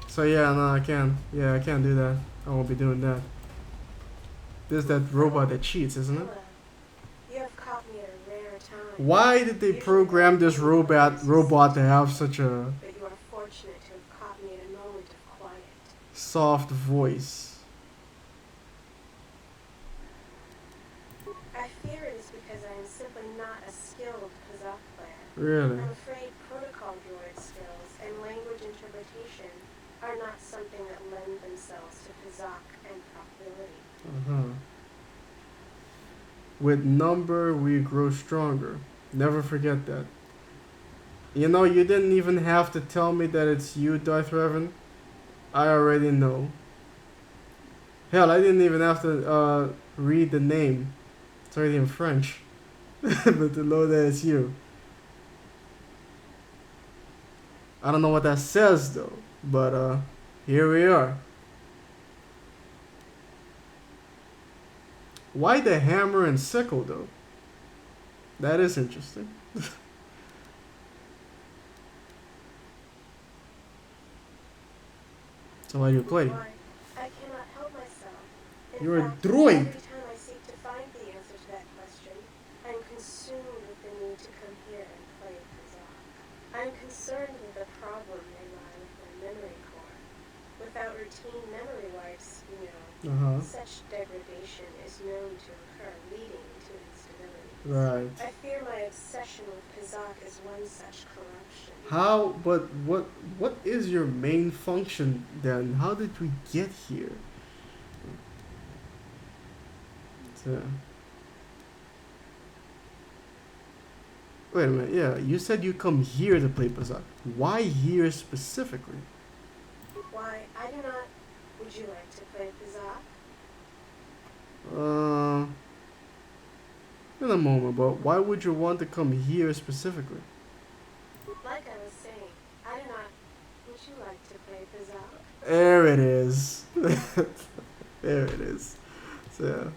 So yeah, no, I can't. Yeah, I can't do that. I won't be doing that. There's that robot that cheats, isn't it? You have caught me at a rare time. Why did they program this robot to have such a But you are fortunate to have caught me at a moment of quiet. soft voice? I fear it is because I am simply not a skilled Kazakh player. Really? I'm afraid protocol droid skills and language interpretation are not something that lend themselves to Kazakh and probability. With number, we grow stronger. Never forget that. You know, you didn't even have to tell me that it's you, Darth Revan. I already know. Hell, I didn't even have to read the name. It's already in French. But to know that it's you. I don't know what that says though. But here we are. Why the hammer and sickle though? That is interesting. So why do you play? I cannot help myself. You're a droid. Every time I seek to find the answer to that question, I am consumed with the need to come here and play Kazakh. I am concerned with the problem they lie with my memory core. Without routine memory wipes, such degradation is known to occur, leading to instability. Right. I fear my obsession with Kazakh is one such corruption. How? But what is your main function then? How did we get here? So, wait a minute. Yeah, you said you come here to play Kazakh. Why here specifically? Why, I do not. Would you like to play Kazakh? In a moment, but why would you want to come here specifically? Like I was saying, I do not. Would you like to play Kazakh? There it is. There it is. So,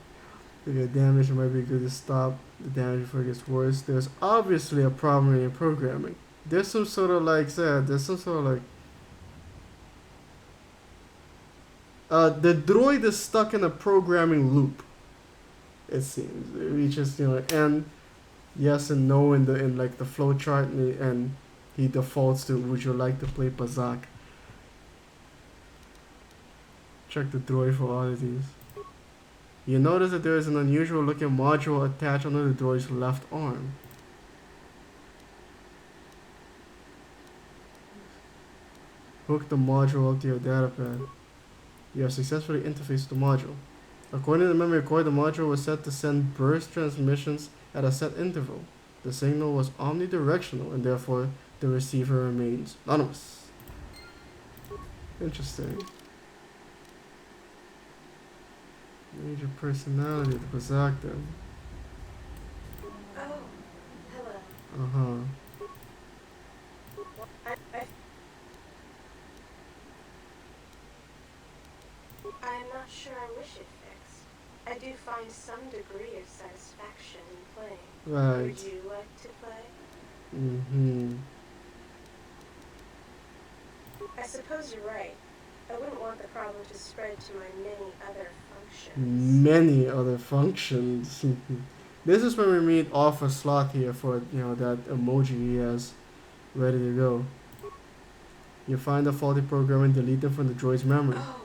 the damage might be good to stop the damage before it gets worse. There's obviously a problem in your programming. There's some sort of like there's some sort of like the droid is stuck in a programming loop. It seems it reaches and yes and no in like the flow chart and he defaults to would you like to play Pazak. Check the droid for oddities. You notice that there is an unusual looking module attached under the droid's left arm. Hook the module up to your datapad. You have successfully interfaced the module. According to the memory core, the module was set to send burst transmissions at a set interval. The signal was omnidirectional and therefore the receiver remains anonymous. Interesting. Major personality, the Bazak then. Oh, hello. Uh-huh. I'm not sure I wish it fixed. I do find some degree of satisfaction in playing. Right. Would you like to play? Mm-hmm. I suppose you're right. I wouldn't want the problem to spread to my many other functions. Many other functions. This is when we meet Offer Slot here for that emoji he has ready to go. You find the faulty program and delete them from the droid's memory. Oh,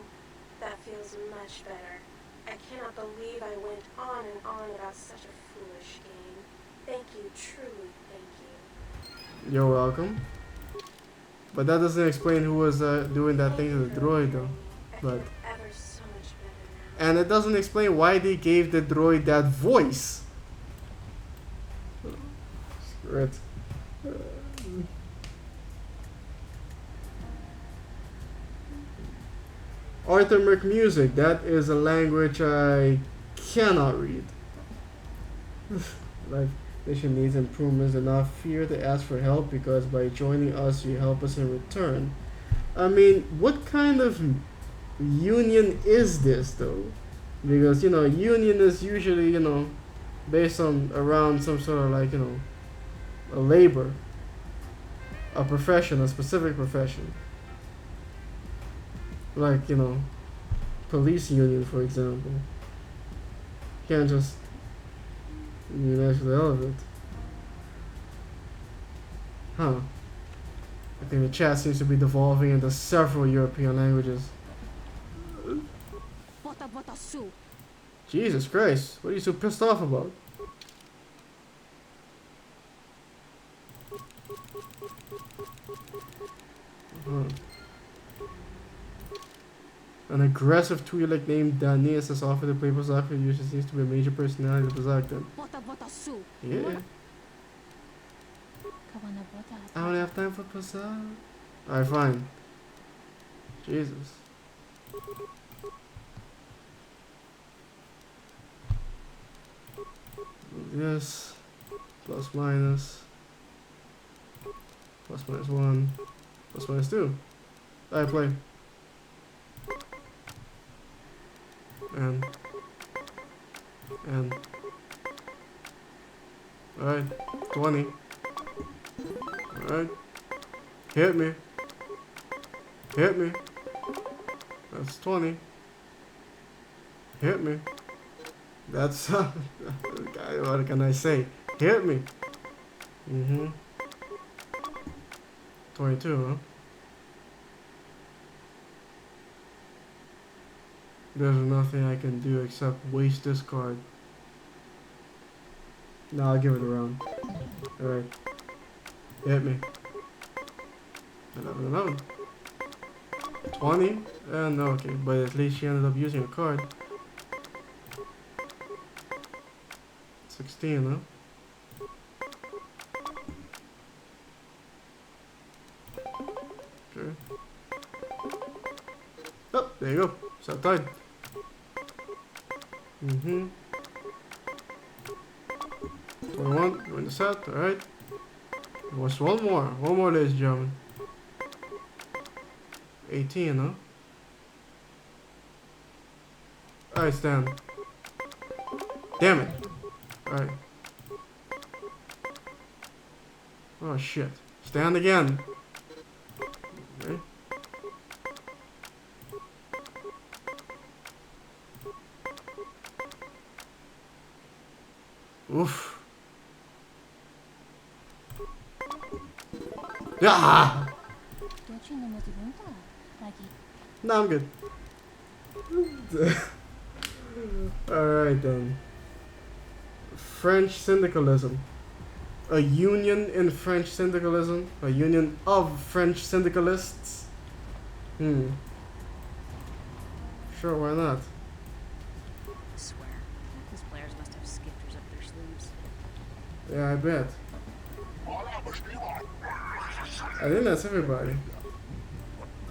that feels much better. I cannot believe I went on and on about such a foolish game. Thank you, truly thank you. You're welcome. But that doesn't explain who was doing that thing to the droid though. But Ever so much better now. and it doesn't explain why they gave the droid that voice. Screw it. Arthur Merc music. That is a language I cannot read. Life Nation needs improvements and not fear to ask for help because by joining us you help us in return. I mean, what kind of union is this though? Because union is usually based on around some sort of like a labor, a profession, a specific profession. Like police union for example. You can't just unionize for the hell of it. Huh. I think the chat seems to be devolving into several European languages. Jesus Christ, what are you so pissed off about? An aggressive Twi'lek named Danius has offered to play Bazak for you. She seems to be a major personality of Bazak then. Yeah. I don't have time for Bazak. Alright, fine. Jesus. Yes. Plus minus. Plus minus 1. Plus minus 2. I play. And alright, 20. Alright. Hit me. Hit me. That's 20. Hit me. That's what can I say? Hit me. 22, huh? There's nothing I can do except waste this card. No, I'll give it a round. Alright. Hit me. 11. 20? No, okay, but at least she ended up using a card. 16, huh? Okay. Oh, there you go. Set tied. 21, you're in the set, alright. What's one more, ladies and gentlemen. 18, huh? Alright, stand. Damn it. Alright. Oh shit. Stand again. Okay. Oof. Ah! No, I'm good. Alright then. French syndicalism. A union in French syndicalism? A union of French syndicalists? Sure, why not? I swear, these players must have skifters up their sleeves. Yeah, I bet. I think that's everybody.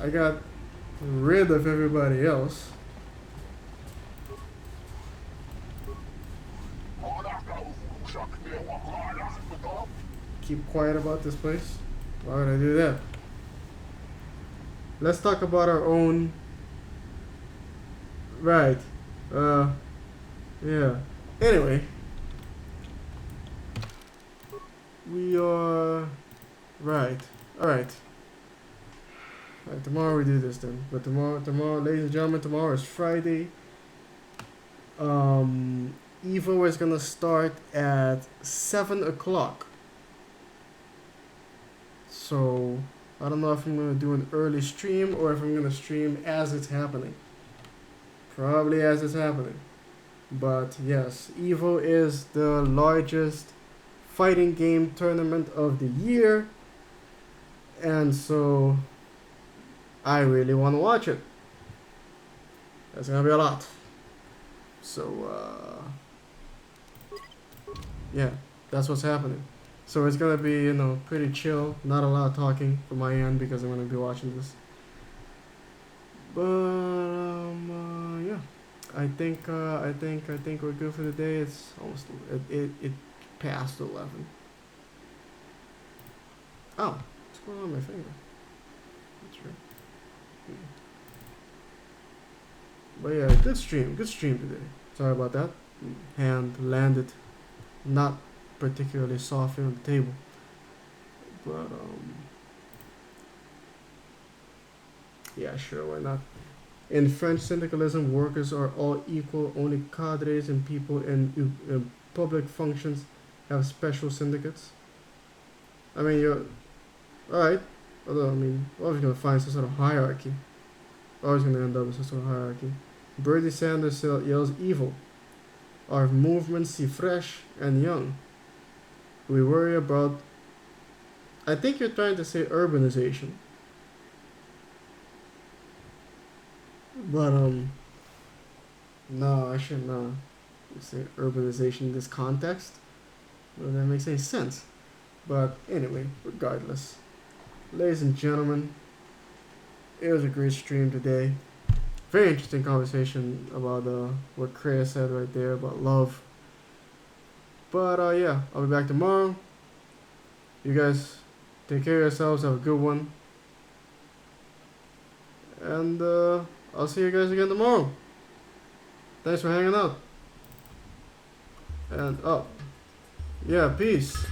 I got rid of everybody else. Keep quiet about this place. Why would I do that? Let's talk about our own. Right. Yeah. Anyway. We are... Right. Alright. Alright, tomorrow we do this then. But tomorrow, ladies and gentlemen, tomorrow is Friday. Evo is gonna start at 7 o'clock. So, I don't know if I'm gonna do an early stream or if I'm gonna stream as it's happening. Probably as it's happening. But yes, Evo is the largest fighting game tournament of the year. And so, I really want to watch it. That's gonna be a lot. So, yeah, that's what's happening. So it's gonna be, you know, pretty chill. Not a lot of talking from my end because I'm gonna be watching this. But yeah, I think we're good for the day. It's almost it passed 11. Oh, what's going on with my finger? That's right. But yeah, good stream today. Sorry about that. Hand landed not particularly softly on the table. But yeah, sure, why not? In French syndicalism, workers are all equal. Only cadres and people in public functions have special syndicates. I mean, you're alright. Although, I mean, always gonna find some sort of hierarchy. Always gonna end up with some sort of hierarchy. Bernie Sanders yells evil. Our movements see fresh and young. We worry about... I think you're trying to say urbanization. But, no, I should not say urbanization in this context. Well, that makes any sense. But anyway, regardless. Ladies and gentlemen, it was a great stream today. Very interesting conversation about what Kreia said right there about love. But yeah, I'll be back tomorrow. You guys take care of yourselves. Have a good one. And I'll see you guys again tomorrow. Thanks for hanging out. And yeah, peace.